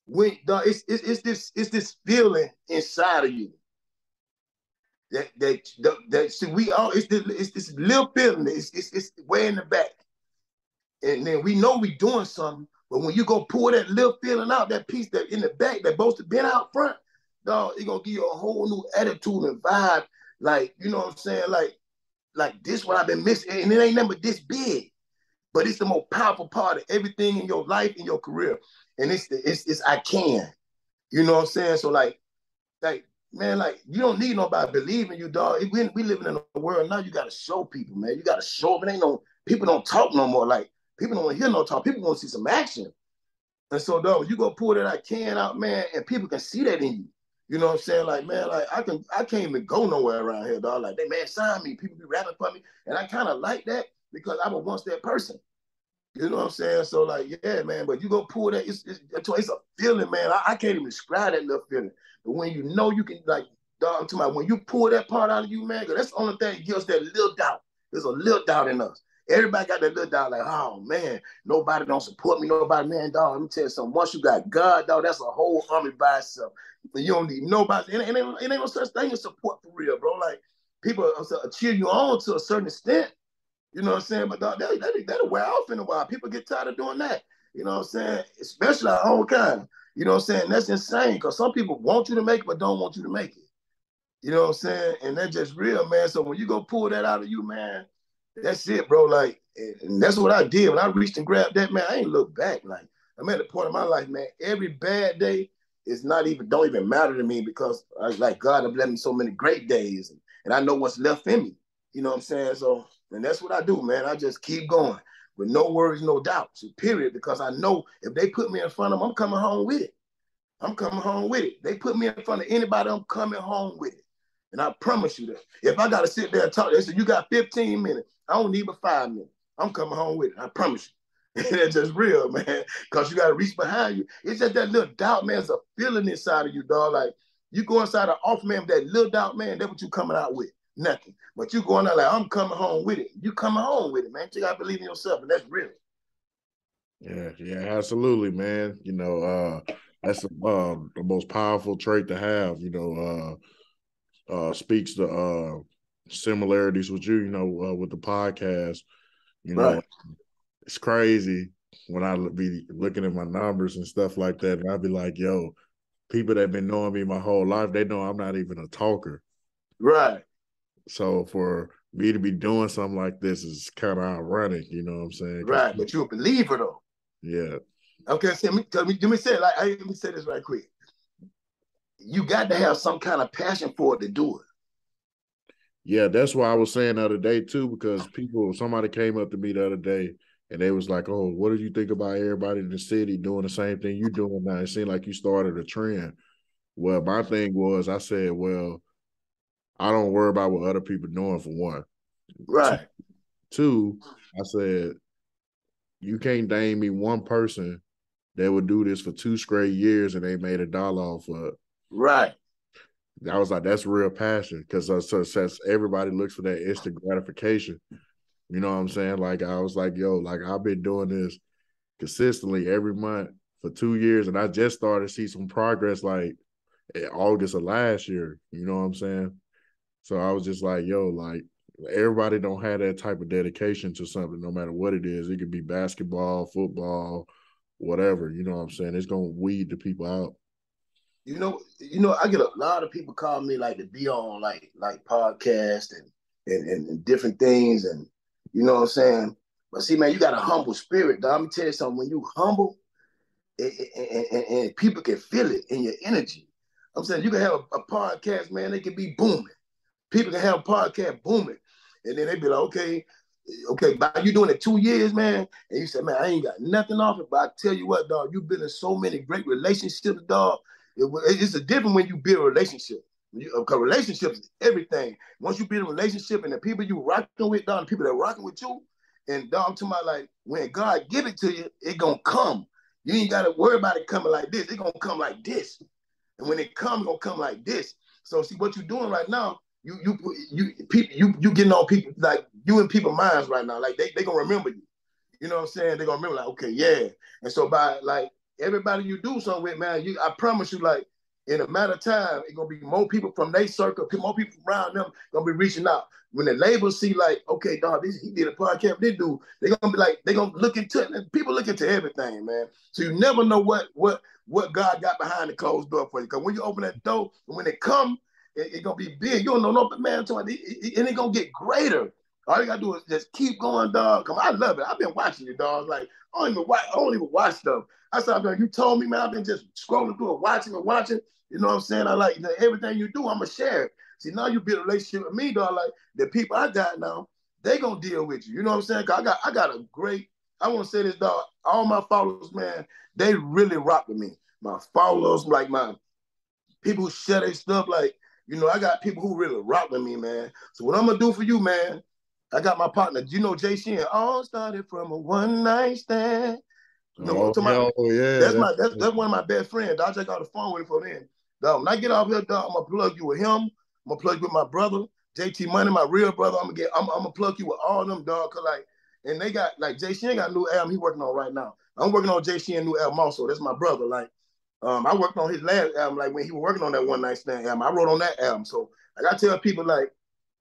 When, dog, it's this feeling inside of you that see, we all, it's this little feeling, it's way in the back. And then we know we doing something, but when you go pull that little feeling out, that piece that in the back that supposed to been out front, dog, it's gonna give you a whole new attitude and vibe. Like, you know what I'm saying? Like this what I've been missing. And it ain't never this big, but it's the most powerful part of everything in your life, in your career. And it's I can. You know what I'm saying? So like, man, like, you don't need nobody believing you, dog. We living in a world now, you gotta show people, man. You gotta show them. It ain't no, people don't talk no more. Like, people don't want to hear no talk. People want to see some action. And so, dog, you go pull that I can out, man, and people can see that in you. You know what I'm saying? Like, man, like, I can't even go nowhere around here, dog. Like, they, man, sign me. People be rapping for me. And I kind of like that because I was once that person. You know what I'm saying? So, like, yeah, man, but you go pull that, it's a feeling, man. I can't even describe that little feeling. But when you know you can, like, dog, I'm talking about when you pull that part out of you, man, because that's the only thing that gives us that little doubt. There's a little doubt in us. Everybody got that little doubt, like, oh, man, nobody don't support me, nobody, man, dog, let me tell you something. Once you got God, dog, that's a whole army by itself. You don't need nobody. It ain't no such thing as support for real, bro. Like, people cheer you on to a certain extent. You know what I'm saying? But dog, that'll wear off in a while. People get tired of doing that. You know what I'm saying? Especially our own kind. You know what I'm saying? That's insane, because some people want you to make it but don't want you to make it. You know what I'm saying? And that's just real, man. So when you go pull that out of you, man, that's it, bro. Like, and that's what I did. When I reached and grabbed that, man, I ain't look back. Like, I'm at the point of my life, man, every bad day is don't even matter to me, because like, God have left me so many great days, and I know what's left in me. You know what I'm saying? So, and that's what I do, man. I just keep going with no worries, no doubts, period, because I know if they put me in front of them, I'm coming home with it. I'm coming home with it. They put me in front of anybody, I'm coming home with it. And I promise you that. If I got to sit there and talk, they say, you got 15 minutes. I don't need but 5 minutes. I'm coming home with it. I promise you. That's just real, man. Because you got to reach behind you. It's just that little doubt, man. It's a feeling inside of you, dog. Like, you go inside the off, man, with that little doubt, man, that's what you coming out with. Nothing. But you going out like, I'm coming home with it. You coming home with it, man. You got to believe in yourself, and that's real. Yeah, absolutely, man. You know, that's the most powerful trait to have. You know, speaks to similarities with you. You know, with the podcast. You know, Right. It's crazy when I be looking at my numbers and stuff like that, and I'd be like, yo, people that been knowing me my whole life, they know I'm not even a talker. Right. So for me to be doing something like this is kind of ironic, you know what I'm saying? Right. But you're a believer, though. Yeah. Okay, so let me say it. Let me say this right quick. You got to have some kind of passion for it to do it. Yeah, that's why I was saying the other day too, because somebody came up to me the other day and they was like, "Oh, what do you think about everybody in the city doing the same thing you doing now? It seemed like you started a trend." Well, my thing was, I said, "Well, I don't worry about what other people doing for one. Right. Two, I said, you can't name me one person that would do this for 2 straight years and they made $1 off of it." Right. I was like, that's real passion because since everybody looks for that instant gratification, you know what I'm saying? Like, I was like, yo, like, I've been doing this consistently every month for 2 years, and I just started to see some progress like in August of last year. You know what I'm saying? So I was just like, yo, like, everybody don't have that type of dedication to something, no matter what it is. It could be basketball, football, whatever. You know what I'm saying? It's gonna weed the people out. I get a lot of people call me like to be on like podcasts and different things, and you know what I'm saying. But see, man, you got a humble spirit, dog. Let me tell you something. When you humble, and people can feel it in your energy. I'm saying you can have a podcast, man. They can be booming. People can have a podcast booming, and then they be like, okay, but you doing it 2 years, man, and you say, man, I ain't got nothing off it. But I tell you what, dog, you've been in so many great relationships, dog. It's a different when you build a relationship. Because relationships is everything. Once you build a relationship and the people you rocking with, dog, the people that rocking with you, and dog, I'm talking about like when God give it to you, it gonna come. You ain't gotta worry about it coming like this. It gonna come like this. And when it comes, it's gonna come like this. So see what you're doing right now, you getting on people like you in people's minds right now. Like they gonna remember you. You know what I'm saying? They're gonna remember, like, okay, yeah. And so by like everybody you do something with, man, I promise you, like, in a matter of time, it's gonna be more people from their circle, more people around them gonna be reaching out. When the labels see, like, okay, dog, he did a podcast, this dude, they're gonna be like, they're gonna look into it. And people look into everything, man. So you never know what God got behind the closed door for you. Because when you open that door, and when it come, it's gonna be big. You don't know no man, and it's gonna get greater. All you gotta do is just keep going, dog. Come on, I love it. I've been watching you, dog. Like, I don't even watch stuff. I said, you told me, man, I've been just scrolling through it, watching. You know what I'm saying? I like everything you do, I'm gonna share it. See, now you build a relationship with me, dog. Like the people I got now, they gonna deal with you. You know what I'm saying? Cause I got a great, I wanna say this, dog. All my followers, man, they really rock with me. My followers, like my people who share their stuff, like, I got people who really rock with me, man. So what I'm gonna do for you, man, I got my partner, Jay Shin. All started from a one night stand. Oh, hell yeah. That's one of my best friends. I just got the phone with him for them. Dog, when I get off here, dog, I'm gonna plug you with him. I'm gonna plug you with my brother, JT Money, my real brother. I'm gonna plug you with all of them, dog. Cause like, and they got like Jay Shin got a new album he working on right now. I'm working on Jay Shin new album also. That's my brother. Like, I worked on his last album, like when he was working on that One Night Stand album. I wrote on that album. So I gotta tell people, like,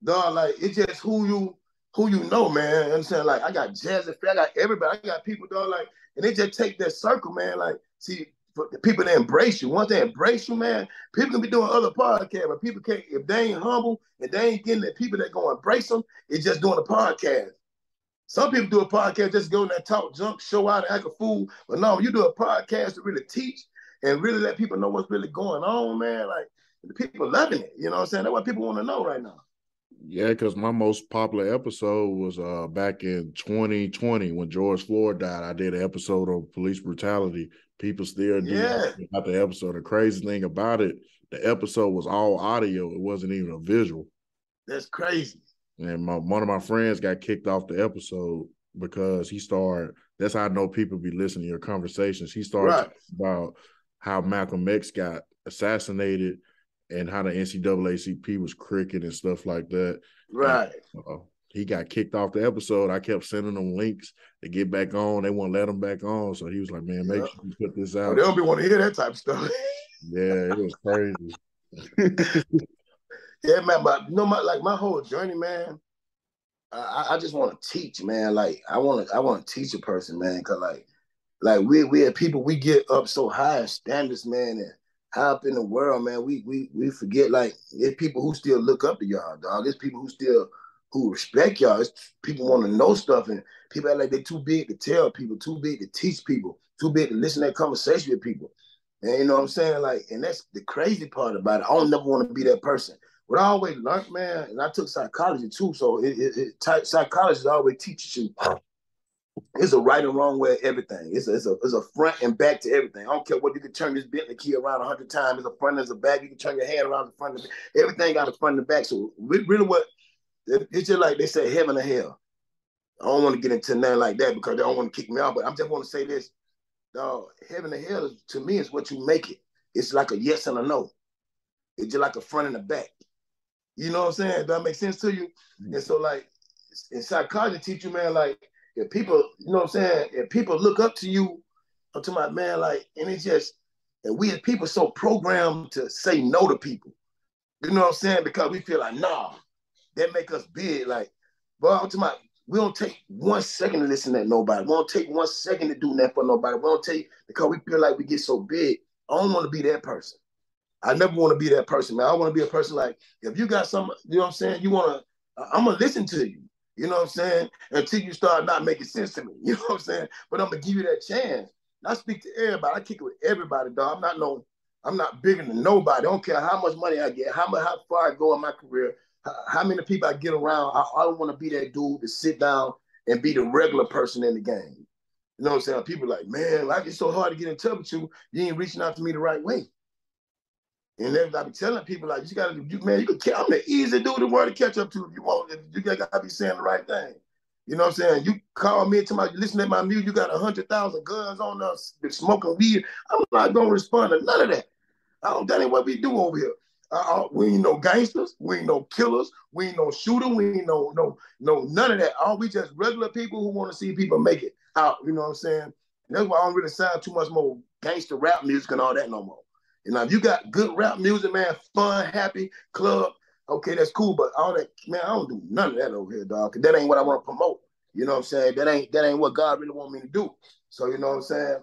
dog, like, it's just who you know, man. You understand? Like, I got Jazzy, I got everybody, I got people, dog, like, and they just take that circle, man. Like, see, for the people that embrace you, once they embrace you, man, people can be doing other podcasts, but people can't, if they ain't humble and they ain't getting the people that gonna embrace them, it's just doing a podcast. Some people do a podcast just go in there, talk junk, show out, and act a fool. But no, you do a podcast to really teach and really let people know what's really going on, man. Like, the people loving it. You know what I'm saying? That's what people want to know right now. Yeah, because my most popular episode was back in 2020 when George Floyd died. I did an episode on police brutality. People still do about the episode. The crazy thing about it, the episode was all audio. It wasn't even a visual. That's crazy. And one of my friends got kicked off the episode because that's how I know people be listening to your conversations. He started talking about how Malcolm X got assassinated and how the NCAACP was cricket and stuff like that. Right. And, he got kicked off the episode. I kept sending them links to get back on. They won't let him back on. So he was like, man, make sure you put this out. They don't be want to hear that type of stuff. Yeah, it was crazy. Yeah, man, but my whole journey, man, I just want to teach, man. Like, I want to teach a person, man, because like we are people, we get up so high in standards, man, and high up in the world, man. We forget, like, there's people who still look up to y'all, dog. There's people who respect y'all. It's people want to know stuff, and people act like they're too big to tell people, too big to teach people, too big to listen to that conversation with people. And you know what I'm saying? Like, and that's the crazy part about it. I don't never want to be that person what I always learned, man, and I took psychology too, so psychology always teaches you it's a right and wrong way of everything. It's a front and back to everything. I don't care what you can turn this Bentley key around 100 times. It's a front, there's a back. You can turn your hand around the front. Everything got a front and back. So really what, it's just like they say heaven or hell. I don't want to get into nothing like that because they don't want to kick me out, but I just want to say this. Heaven or hell, to me, is what you make it. It's like a yes and a no. It's just like a front and a back. You know what I'm saying? Does that make sense to you? Mm-hmm. And so, like, in psychology teach you, man, like, if people, you know what I'm saying, if people look up to you, I'm talking about, man, like, and it's just, and we as people so programmed to say no to people. You know what I'm saying? Because we feel like, nah, that make us big. Like, but I'm talking about, we don't take 1 second to listen to nobody. We don't take 1 second to do nothing for nobody. We don't take, because we feel like we get so big. I don't want to be that person. I never want to be that person, man. I want to be a person like, if you got some, you know what I'm saying, you want to, I'm going to listen to you. You know what I'm saying? Until you start not making sense to me. You know what I'm saying? But I'm going to give you that chance. And I speak to everybody. I kick it with everybody, dog. I'm not bigger than nobody. I don't care how much money I get, how far I go in my career, how many people I get around. I don't want to be that dude to sit down and be the regular person in the game. You know what I'm saying? People are like, man, like, it's so hard to get in touch with you. You ain't reaching out to me the right way. And then I be telling people, like, you gotta, man, you can, I'm the easy dude in the world to catch up to if you want. If you gotta be saying the right thing. You know what I'm saying? You call me and tell me, listen to my music, you got 100,000 guns on us, smoking weed. I'm not gonna respond to none of that. That ain't what we do over here. We ain't no gangsters, we ain't no killers, we ain't no shooter, we ain't no none of that. We just regular people who want to see people make it out. You know what I'm saying? And that's why I don't really sound too much more gangster rap music and all that no more. You know, if you got good rap music, man, fun, happy, club, okay, that's cool. But all that, man, I don't do none of that over here, dog. Cause that ain't what I want to promote. You know what I'm saying? That ain't what God really want me to do. So you know what I'm saying?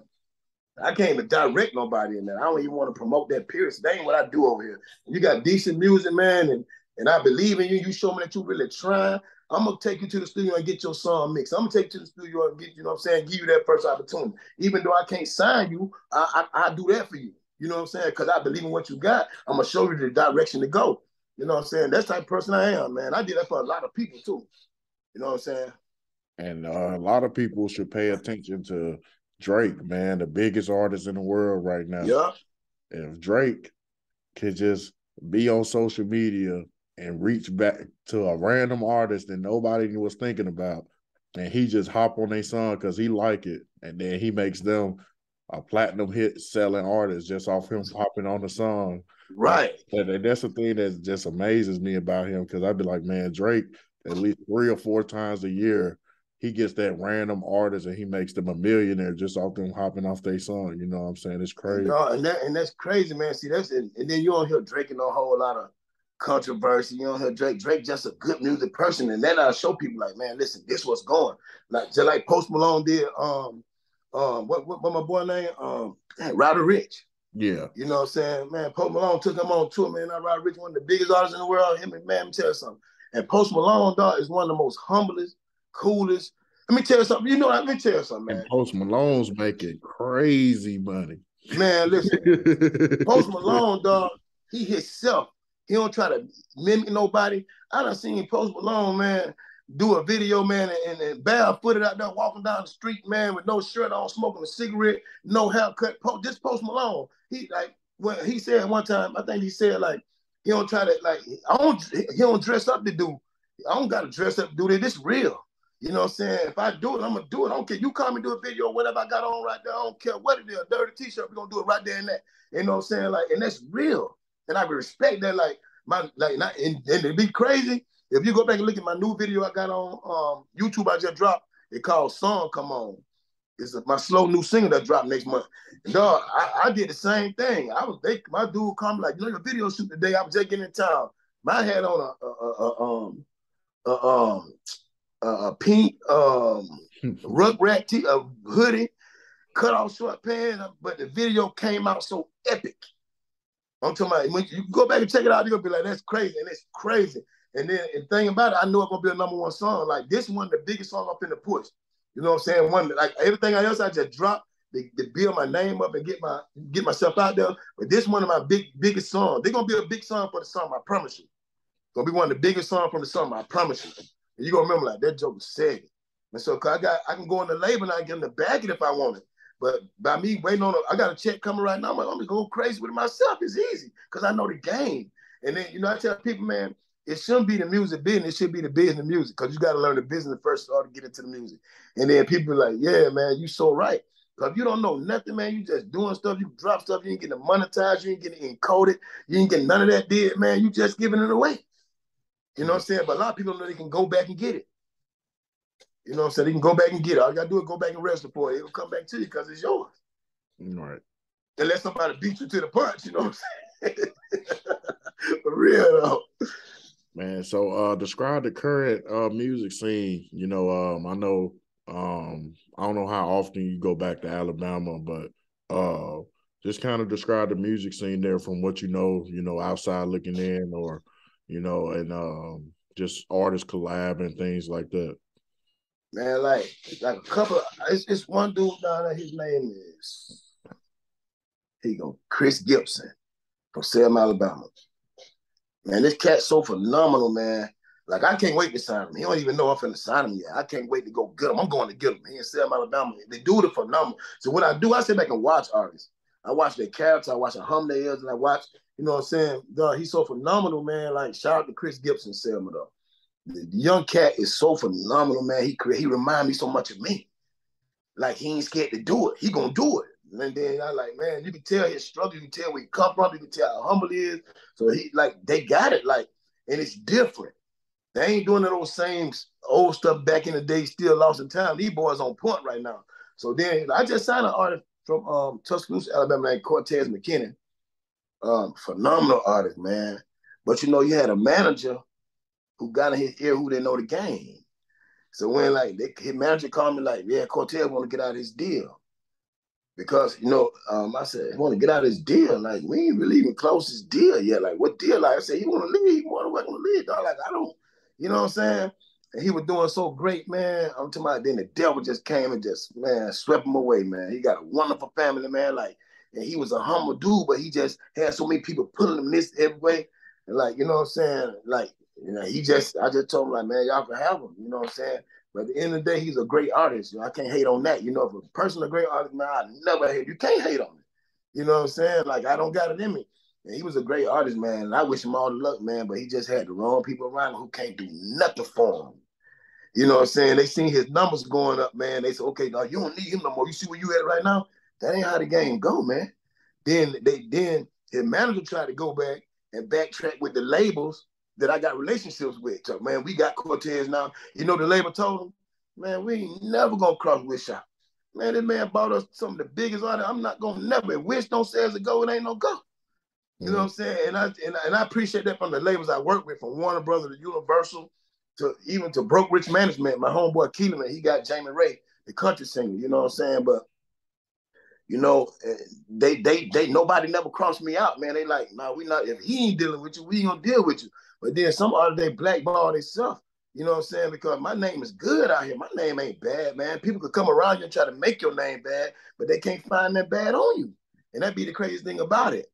I can't even direct nobody in that. I don't even want to promote that period. So that ain't what I do over here. You got decent music, man, and I believe in you. You show me that you really trying. I'm gonna take you to the studio and get your song mixed. I'm gonna take you to the studio and get, you know what I'm saying, give you that first opportunity. Even though I can't sign you, I do that for you. You know what I'm saying? Because I believe in what you got. I'm going to show you the direction to go. You know what I'm saying? That's the type of person I am, man. I did that for a lot of people, too. You know what I'm saying? And a lot of people should pay attention to Drake, man, the biggest artist in the world right now. Yeah. If Drake could just be on social media and reach back to a random artist that nobody was thinking about, and he just hop on their song because he like it, and then he makes them a platinum hit selling artist just off him popping on the song. Right. And that's the thing that just amazes me about him, because I'd be like, man, Drake, at least 3 or 4 times a year, he gets that random artist and he makes them a millionaire just off them hopping off their song. You know what I'm saying? It's crazy. And that's crazy, man. See, and then you don't hear Drake in a whole lot of controversy. You don't hear Drake. Drake just a good music person. And then I show people like, man, listen, this what's going. Like just like Post Malone did, what my boy name? Roddy Rich. Yeah. You know what I'm saying? Man, Post Malone took him on tour, man. Roddy Rich, one of the biggest artists in the world. Him and man, let me tell you something. And Post Malone, dog, is one of the most humblest, coolest. Let me tell you something. You know what? Let me tell you something, man. And Post Malone's making crazy money. Man, listen. Post Malone, dog, he himself. He don't try to mimic nobody. I done seen Post Malone, man, do a video, man, and barefooted out there walking down the street, man, with no shirt on, smoking a cigarette, no haircut. Just Post Malone. He he said one time, I think he said like, he don't try to he don't dress up to do. I don't gotta dress up to do this. This real. You know what I'm saying? If I do it, I'm gonna do it. I don't care. You call me do a video, whatever I got on right there. I don't care what it is, a dirty t-shirt, we're gonna do it right there and that. You know what I'm saying? Like, and that's real. And I respect that, and it'd be crazy. If you go back and look at my new video I got on YouTube, I just dropped. It called "Song Come On." It's my slow new single that dropped next month. And dog, I did the same thing. My dude called me like, your video shoot today. I was just getting in town. I had on a pink rugrat hoodie, cut off short pants, but the video came out so epic. I'm talking about, when you go back and check it out, you're gonna be like, that's crazy, and it's crazy. And then the thing about it, I know it's gonna be a #1 song. Like this one, the biggest song up in the push. You know what I'm saying? One, like everything else, I just dropped to build my name up and get myself out there. But this one of my biggest songs. They're gonna be a big song for the summer, I promise you. Gonna be one of the biggest songs from the summer, I promise you. And you gonna remember like that joke said it. And so I can go on the label and I get in the bag it if I want it. But by me waiting on I got a check coming right now. I'm gonna go crazy with it myself. It's easy because I know the game. And then I tell people, man, it shouldn't be the music business. It should be the business of music because you got to learn the business first in order to get into the music. And then people are like, yeah, man, you so right. Because if you don't know nothing, man, you just doing stuff, you drop stuff, you ain't getting it monetized, you ain't getting it encoded, you ain't getting none of that did, man. You just giving it away. You know what I'm saying? But a lot of people know they can go back and get it. You know what I'm saying? They can go back and get it. All you got to do is go back and register for it. It will come back to you because it's yours. Right. Unless somebody beat you to the punch, you know what I'm saying? For real, though. Man, so describe the current music scene. I know I don't know how often you go back to Alabama, but just kind of describe the music scene there from what outside looking in, or and just artists collab and things like that. Man, like a couple. It's one dude down there. His name is Chris Gibson from Selma, Alabama. Man, this cat's so phenomenal, man. Like, I can't wait to sign him. He don't even know I'm finna sign him yet. I can't wait to go get him. I'm going to get him. He in Selma, Alabama. The dude is phenomenal. So what I do, I sit back and watch artists. I watch their character. I watch how humble they is, and I watch, you know what I'm saying? Dog, he's so phenomenal, man. Like, shout out to Chris Gibson, Selma, though. The young cat is so phenomenal, man. He remind me so much of me. Like, he ain't scared to do it. He gonna do it. And then I like, man, you can tell his struggle. You can tell where he come from. You can tell how humble he is. So they got it, like, and it's different. They ain't doing those same old stuff back in the day, still lost in time. These boys on point right now. So then I just signed an artist from Tuscaloosa, Alabama, named Cortez McKinnon. Phenomenal artist, man. But you had a manager who got in his ear who didn't know the game. So when his manager called me like, yeah, Cortez want to get out of his deal. Because, I said, he want to get out of his deal. Like, we ain't really even close his deal yet. Like, what deal? Like, I said, he want to leave. He want to leave. Dog. Like, I don't, you know what I'm saying? And he was doing so great, man. I'm talking about then the devil just came and just, man, swept him away, man. He got a wonderful family, man. Like, and he was a humble dude, but he just had so many people pulling him this every way. And like, you know what I'm saying? Like, I just told him, like, man, y'all can have him. You know what I'm saying? But at the end of the day, he's a great artist. I can't hate on that. If a person a great artist, man, I never hate. You can't hate on it. You know what I'm saying? Like, I don't got it in me. And he was a great artist, man. And I wish him all the luck, man. But he just had the wrong people around him who can't do nothing for him. You know what I'm saying? They seen his numbers going up, man. They said, okay, dog, you don't need him no more. You see where you at right now? That ain't how the game go, man. Then his manager tried to go back and backtrack with the labels that I got relationships with. So, man, we got Cortez now. The label told him, man, we ain't never gonna cross Wish out. Man, this man bought us some of the biggest artists. I'm not gonna never. If Wish don't say it's a go, it ain't no go. You know what I'm saying? And I appreciate that from the labels I work with, from Warner Brothers to Universal to even to Broke Rich Management. My homeboy Keelan, he got Jamie Ray, the country singer. You know what I'm saying? But they nobody never crossed me out, man. They like, nah, we not. If he ain't dealing with you, we ain't gonna deal with you. But then some other they blackball themselves. You know what I'm saying? Because my name is good out here. My name ain't bad, man. People could come around you and try to make your name bad, but they can't find that bad on you. And that'd be the craziest thing about it.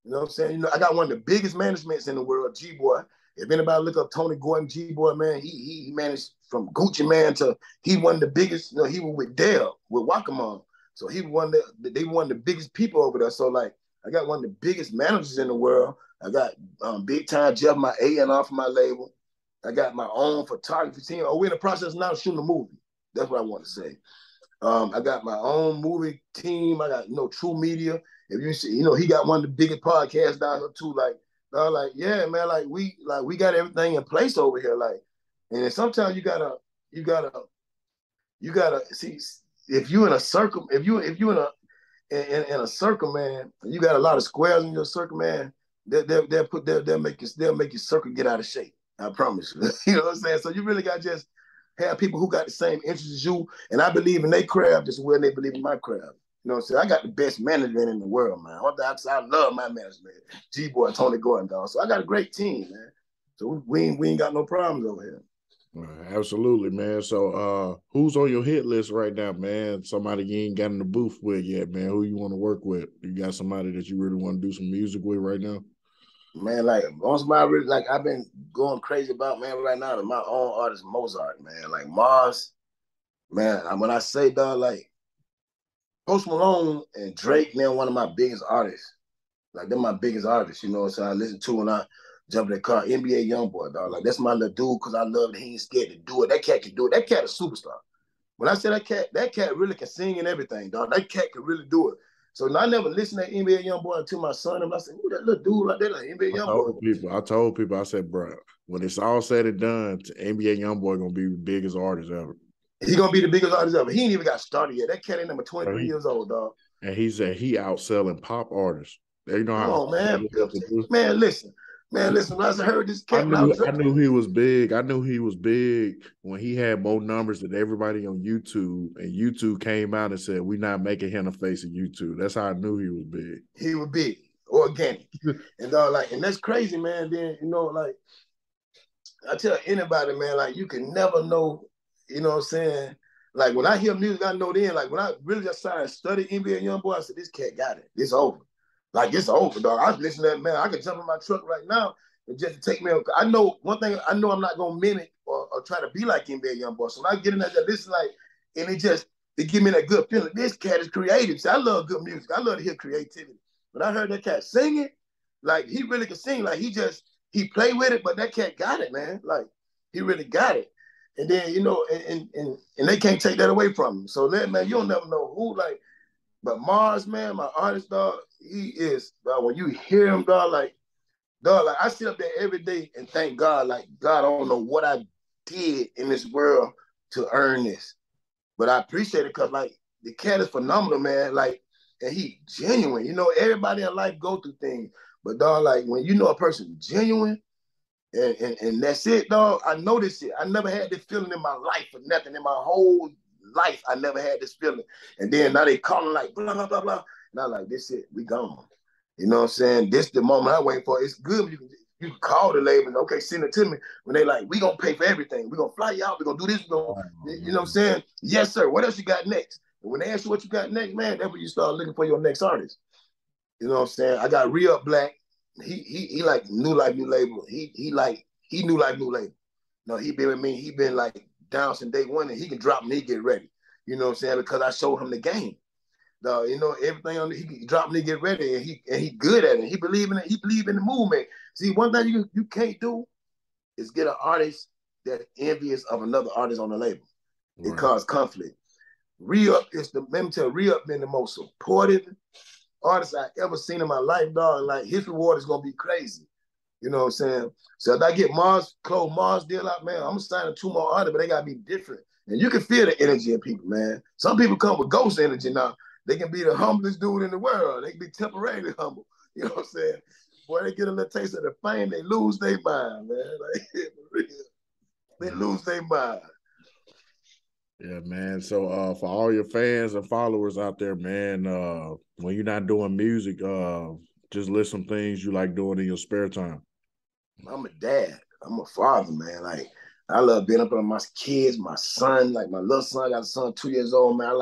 You know what I'm saying? I got one of the biggest managements in the world, G-Boy. If anybody look up Tony Gordon, G-Boy, man, he managed from Gucci Man to he one of the biggest, he was with Dell, with Wacomon. So they one of the biggest people over there. So like, I got one of the biggest managers in the world. I got big time Jeff, my A&R for my label. I got my own photography team. We're in the process now of shooting a movie. That's what I want to say. I got my own movie team. I got, True Media. If you see, he got one of the biggest podcasts down here too. Like, yeah, man, we got everything in place over here. Like, and then sometimes you gotta see if you in a circle, if you in a circle, man, you got a lot of squares in your circle, man. They'll make your circle get out of shape. I promise you. You know what I'm saying? So you really got to just have people who got the same interests as you. And I believe in their craft as well as they believe in my craft. You know what I'm saying? I got the best management in the world, man. I love my management. G-Boy, Tony Gordon, dog. So I got a great team, man. So we ain't got no problems over here. Absolutely, man. So who's on your hit list right now, man? Somebody you ain't got in the booth with yet, man. Who you want to work with? You got somebody that you really want to do some music with right now? Man, like most of my like I've been going crazy about, man, right now is my own artist Mozart, man. Like Mars, man. When I say dog, like Post Malone and Drake, man, one of my biggest artists. Like they're my biggest artists, you know. So I listen to when I jump in the car. NBA YoungBoy, dog. Like that's my little dude because I love that he ain't scared to do it. That cat can do it. That cat is a superstar. When I say that cat really can sing and everything, dog. That cat can really do it. So I never listened to NBA YoungBoy until my son and I said, "Who that little dude like that? Like NBA YoungBoy." I told people, I said, bro, when it's all said and done, NBA YoungBoy gonna be the biggest artist ever. He gonna be the biggest artist ever. He ain't even got started yet. That cat ain't number 23 years old, dog. And he said he outselling pop artists. You know how man, listen. Man, listen, when I heard this cat, I knew he was big. I knew he was big when he had more numbers than everybody on YouTube. And YouTube came out and said, we're not making him a face of YouTube. That's how I knew he was big. He was big, organic. And like, and that's crazy, man. Then, you know, like I tell anybody, man, like you can never know, you know what I'm saying? Like when I hear music, I know then, like when I really just started studying NBA YoungBoy, I said, this cat got it. It's over. Like it's over, dog. I listen to that, man. I could jump in my truck right now and just take me. I know one thing. I know I'm not gonna mimic or try to be like NBA YoungBoy. So when I get in that, this is like, and it give me that good feeling. This cat is creative. See, I love good music. I love to hear creativity. But I heard that cat singing, like he really can sing. Like he play with it, but that cat got it, man. Like he really got it. And then you know, and they can't take that away from him. So then, man, you'll never know who like. But Mars, man, my artist, dog, he is, dog, when you hear him, dog, like I sit up there every day and thank God, like, God, I don't know what I did in this world to earn this. But I appreciate it because, like, the cat is phenomenal, man. Like, and he genuine. You know, everybody in life go through things. But, dog, like, when you know a person genuine, and that's it, dog, I know this shit. I never had this feeling in my life for nothing. In my whole life, I never had this feeling. And then now they calling like blah, blah, blah, blah. And I'm like, this it, we gone. You know what I'm saying? This the moment I wait for. It's good. You can call the label and okay, send it to me. When they like, we gonna pay for everything. We gonna fly you out. We gonna do this. You know what I'm saying? Yes, sir. What else you got next? And when they ask you what you got next, man, that's when you start looking for your next artist. You know what I'm saying? I got Re-Up Black. He like New Life, New Label. He New Life, New Label. No, he been with me. He been like down since day one, and he can drop me, he get ready. You know what I'm saying? Because I showed him the game. You know, everything on he can drop me, get ready, and he good at it. He believe in it. He believe in the movement. See, one thing you can't do is get an artist that envious of another artist on the label. Right. It causes conflict. Re-Up is let me tell you, Re-Up been the most supportive artist I ever seen in my life, dog. And like his reward is gonna be crazy. You know what I'm saying? So if I get close Mars deal out, man, I'm gonna sign 2 more artists, but they gotta be different. And you can feel the energy in people, man. Some people come with ghost energy now. They can be the humblest dude in the world. They can be temporarily humble. You know what I'm saying? Boy, they get a little taste of the fame, they lose their mind, man. Like, they lose their mind. Yeah, man. So for all your fans and followers out there, man, when you're not doing music, just list some things you like doing in your spare time. I'm a dad. I'm a father, man. Like I love being up on my kids, my son. Like my little son, I got a son 2 years old, man. I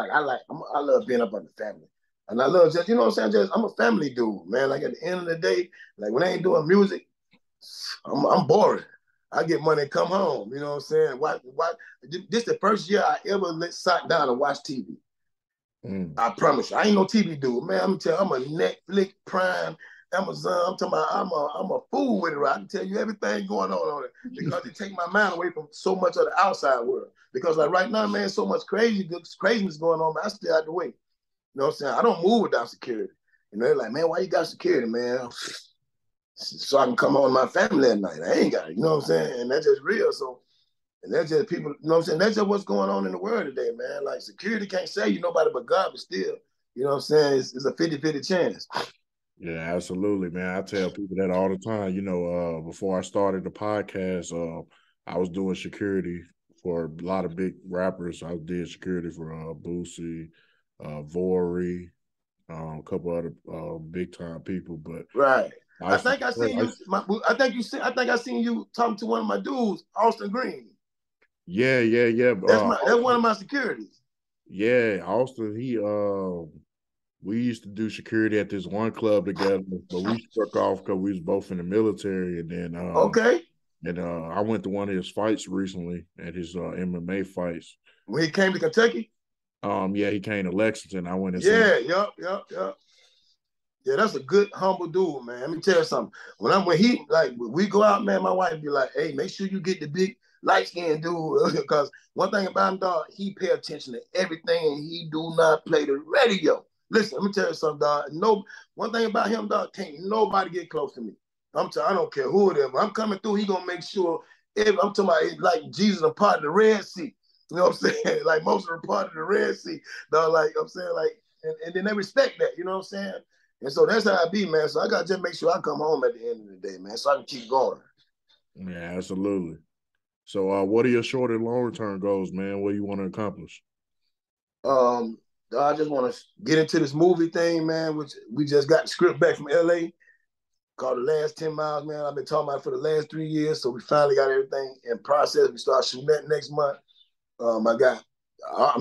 love being up on the family, and I love just, you know what I'm saying. I'm a family dude, man. Like at the end of the day, like when I ain't doing music, I'm boring. I get money and come home. You know what I'm saying? Why? This the first year I ever sat down and watched TV. I promise you, I ain't no TV dude, man. I'm tell you, I'm a Netflix, Prime, Amazon. I'm talking about I'm a fool with it. Right? I can tell you everything going on it because it take my mind away from so much of the outside world. Because like right now, man, so much craziness going on, man. I stay out the way. You know what I'm saying? I don't move without security. You know, they're like, man, why you got security, man? So I can come home to my family at night. I ain't got it. You know what I'm saying? And that's just real. So, and that's just people, you know what I'm saying? That's just what's going on in the world today, man. Like security can't save you nobody but God, but still, you know what I'm saying? It's a 50-50 chance. Yeah, absolutely, man. I tell people that all the time. You know, before I started the podcast, I was doing security for a lot of big rappers. I did security for Boosie, Vori, a couple other big time people. But right. I think I seen you talking to one of my dudes, Austin Green. Yeah. That's one of my securities. Yeah, Austin. we used to do security at this one club together, but we struck off because we was both in the military, and then Okay. I went to one of his fights recently at his MMA fights. When he came to Kentucky? Yeah, he came to Lexington. I went and seen. Yeah, yep. Yeah, that's a good, humble dude, man. Let me tell you something. When he like we go out, man, my wife be like, "Hey, make sure you get the big light skinned dude," because one thing about him, dog, he pay attention to everything, and he do not play the radio. Listen, let me tell you something, dog. No, one thing about him, dog, can't nobody get close to me. I don't care who it is. When I'm coming through, he gonna make sure. I'm talking about like Jesus a part of the Red Sea. You know what I'm saying? Like Moses a part of the Red Sea. Dog, like I'm saying, like, and then they respect that. You know what I'm saying? And so that's how I be, man. So I gotta just make sure I come home at the end of the day, man, so I can keep going. Yeah, absolutely. So, what are your short and long term goals, man? What do you want to accomplish? I just want to get into this movie thing, man. Which we just got the script back from LA called The Last 10 Miles, man. I've been talking about it for the last 3 years, so we finally got everything in process. We start shooting that next month. I'm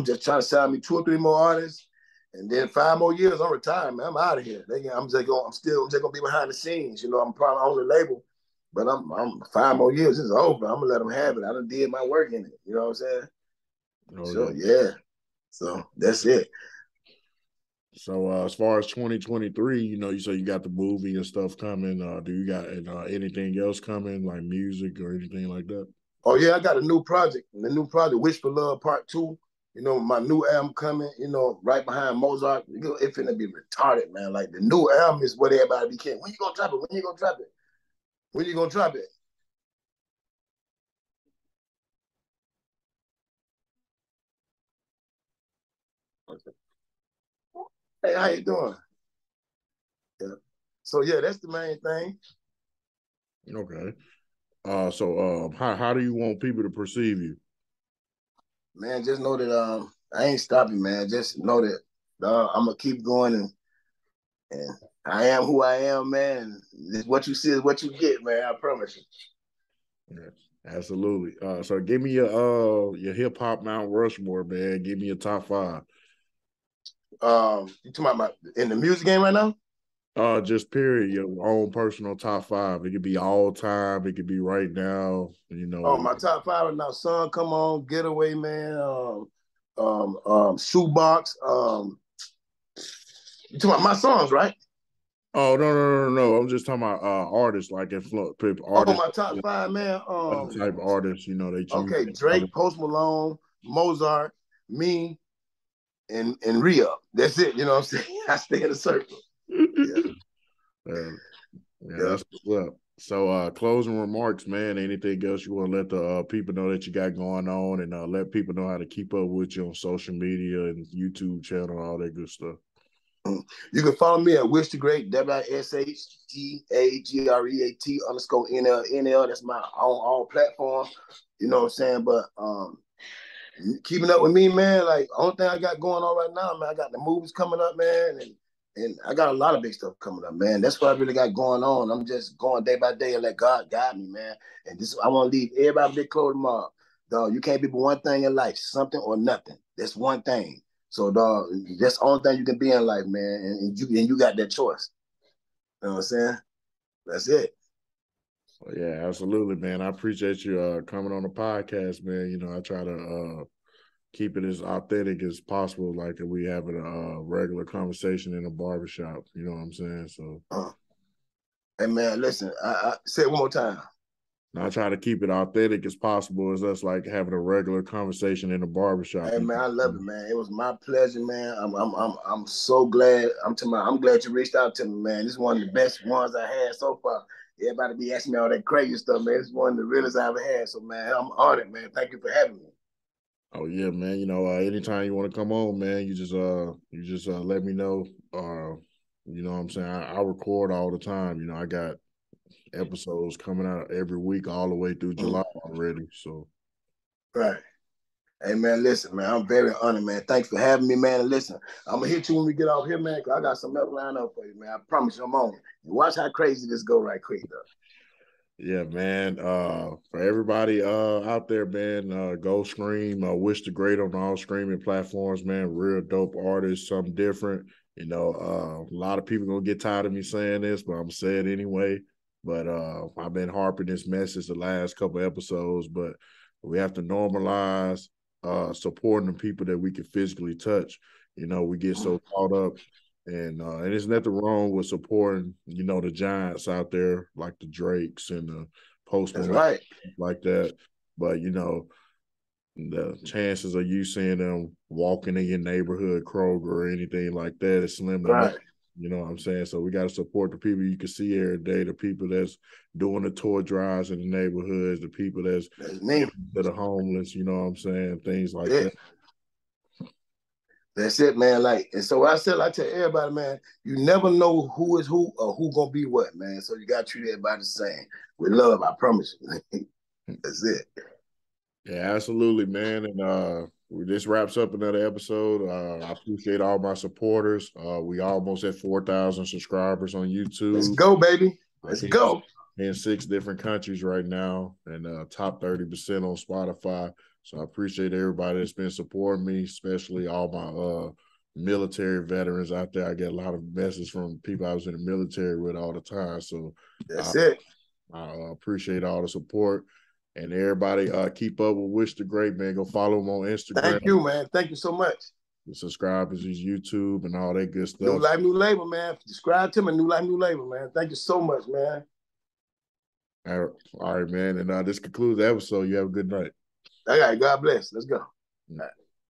just trying to sign me 2 or 3 more artists. And then 5 more years, I'm retired, man. I'm out of here. I'm just gonna be behind the scenes. You know, I'm probably on the label, but I'm 5 more years. It's over. I'm gonna let them have it. I done did my work in it. You know what I'm saying? Oh, So yeah. So that's it. So as far as 2023, you say you got the movie and stuff coming. Do you got anything else coming, like music or anything like that? Oh yeah, I got a new project. The new project, Wish for Love Part 2. You know, my new album coming, right behind Mozart. It's finna be retarded, man. Like the new album is what everybody be caring. When you gonna drop it? When you gonna drop it? When you gonna drop it? Hey, how you doing? Yeah. So yeah, that's the main thing. Okay. So how do you want people to perceive you? Man, just know that I ain't stopping, man. Just know that I'm gonna keep going, and I am who I am, man. What you see is what you get, man. I promise you. Yeah, absolutely. So give me your hip hop Mount Rushmore, man. Give me your top 5. You talking about in the music game right now? Just period, your own personal top 5. It could be all time, it could be right now, Oh, my top 5 right now: Sun, Come On, Getaway, man. Shoebox. You talking about my songs, right? Oh, no. I'm just talking about artists, like influence Oh, artists, my top 5, man. type of artists, that you. Okay, Drake, Post Malone, Mozart, me, and Rhea. That's it. You know what I'm saying? I stay in a circle. Yeah. Yeah, that's what's up. So, closing remarks, man. Anything else you want to let the people know that you got going on, and let people know how to keep up with you on social media and YouTube channel, all that good stuff. You can follow me at Wish the Great, WISHGAGREAT_NL. That's my on all platforms. You know what I'm saying? But keeping up with me, man, like only thing I got going on right now, man, I got the movies coming up, man, and I got a lot of big stuff coming up, man. That's what I really got going on. I'm just going day by day and let God guide me, man. And I want to leave everybody big close tomorrow. Dog, you can't be one thing in life, something or nothing. That's one thing. So, dog, that's the only thing you can be in life, man. And you got that choice. You know what I'm saying? That's it. Well, yeah, absolutely, man. I appreciate you coming on the podcast, man. I try to keep it as authentic as possible, like we having a regular conversation in a barbershop. You know what I'm saying? So, hey, man, listen, I say it one more time. I try to keep it authentic as possible as us like having a regular conversation in a barbershop. Hey man, I love it, man. It was my pleasure, man. I'm so glad. I'm glad you reached out to me, man. This is one of the best ones I had so far. Everybody be asking me all that crazy stuff, man. It's one of the realest I ever had. So man, I'm honored, man. Thank you for having me. Oh yeah, man. Anytime you want to come on, man, you just let me know. You know what I'm saying? I record all the time. I got episodes coming out every week all the way through July already. So right. Hey man, listen, man. I'm very honored, man. Thanks for having me, man. And listen, I'm gonna hit you when we get off here, man. Cause I got some else lined up for you, man. I promise you, I'm on it. And watch how crazy this go right quick, though. Yeah, man. For everybody out there, man, go stream Wish the Great on all streaming platforms, man. Real dope artist, something different. You know, a lot of people gonna get tired of me saying this, but I'm saying it anyway. But I've been harping this message the last couple episodes, but we have to normalize supporting the people that we can physically touch. You know, we get so caught up, and there's nothing wrong with supporting, you know, the giants out there like the Drakes and the Post That's Malone, right. like that. But you know, the chances of you seeing them walking in your neighborhood, Kroger or anything like that is slim to none. Right. You know what I'm saying? So we got to support the people you can see every day, the people that's doing the toy drives in the neighborhoods, the people that's me. to the homeless, you know what I'm saying? Things like Yeah. that. That's it, man. Like, and so I tell everybody, man, you never know who is who or who gonna be what, man. So you gotta treat everybody the same with love. I promise you. That's it. Yeah, absolutely, man. And this wraps up another episode. I appreciate all my supporters. We almost at 4,000 subscribers on YouTube. Let's go, baby. Let's go. In 6 different countries right now, and top 30% on Spotify. So I appreciate everybody that's been supporting me, especially all my military veterans out there. I get a lot of messages from people I was in the military with all the time. So that's it. I appreciate all the support. And everybody keep up with Wish the Great, man. Go follow him on Instagram. Thank you, man. Thank you so much. Subscribe to his YouTube and all that good stuff. New Life, New Labor, man. Subscribe to me, New Life, New Labor, man. Thank you so much, man. All right, man. And this concludes the episode. You have a good night. All right, God bless. Let's go. All right.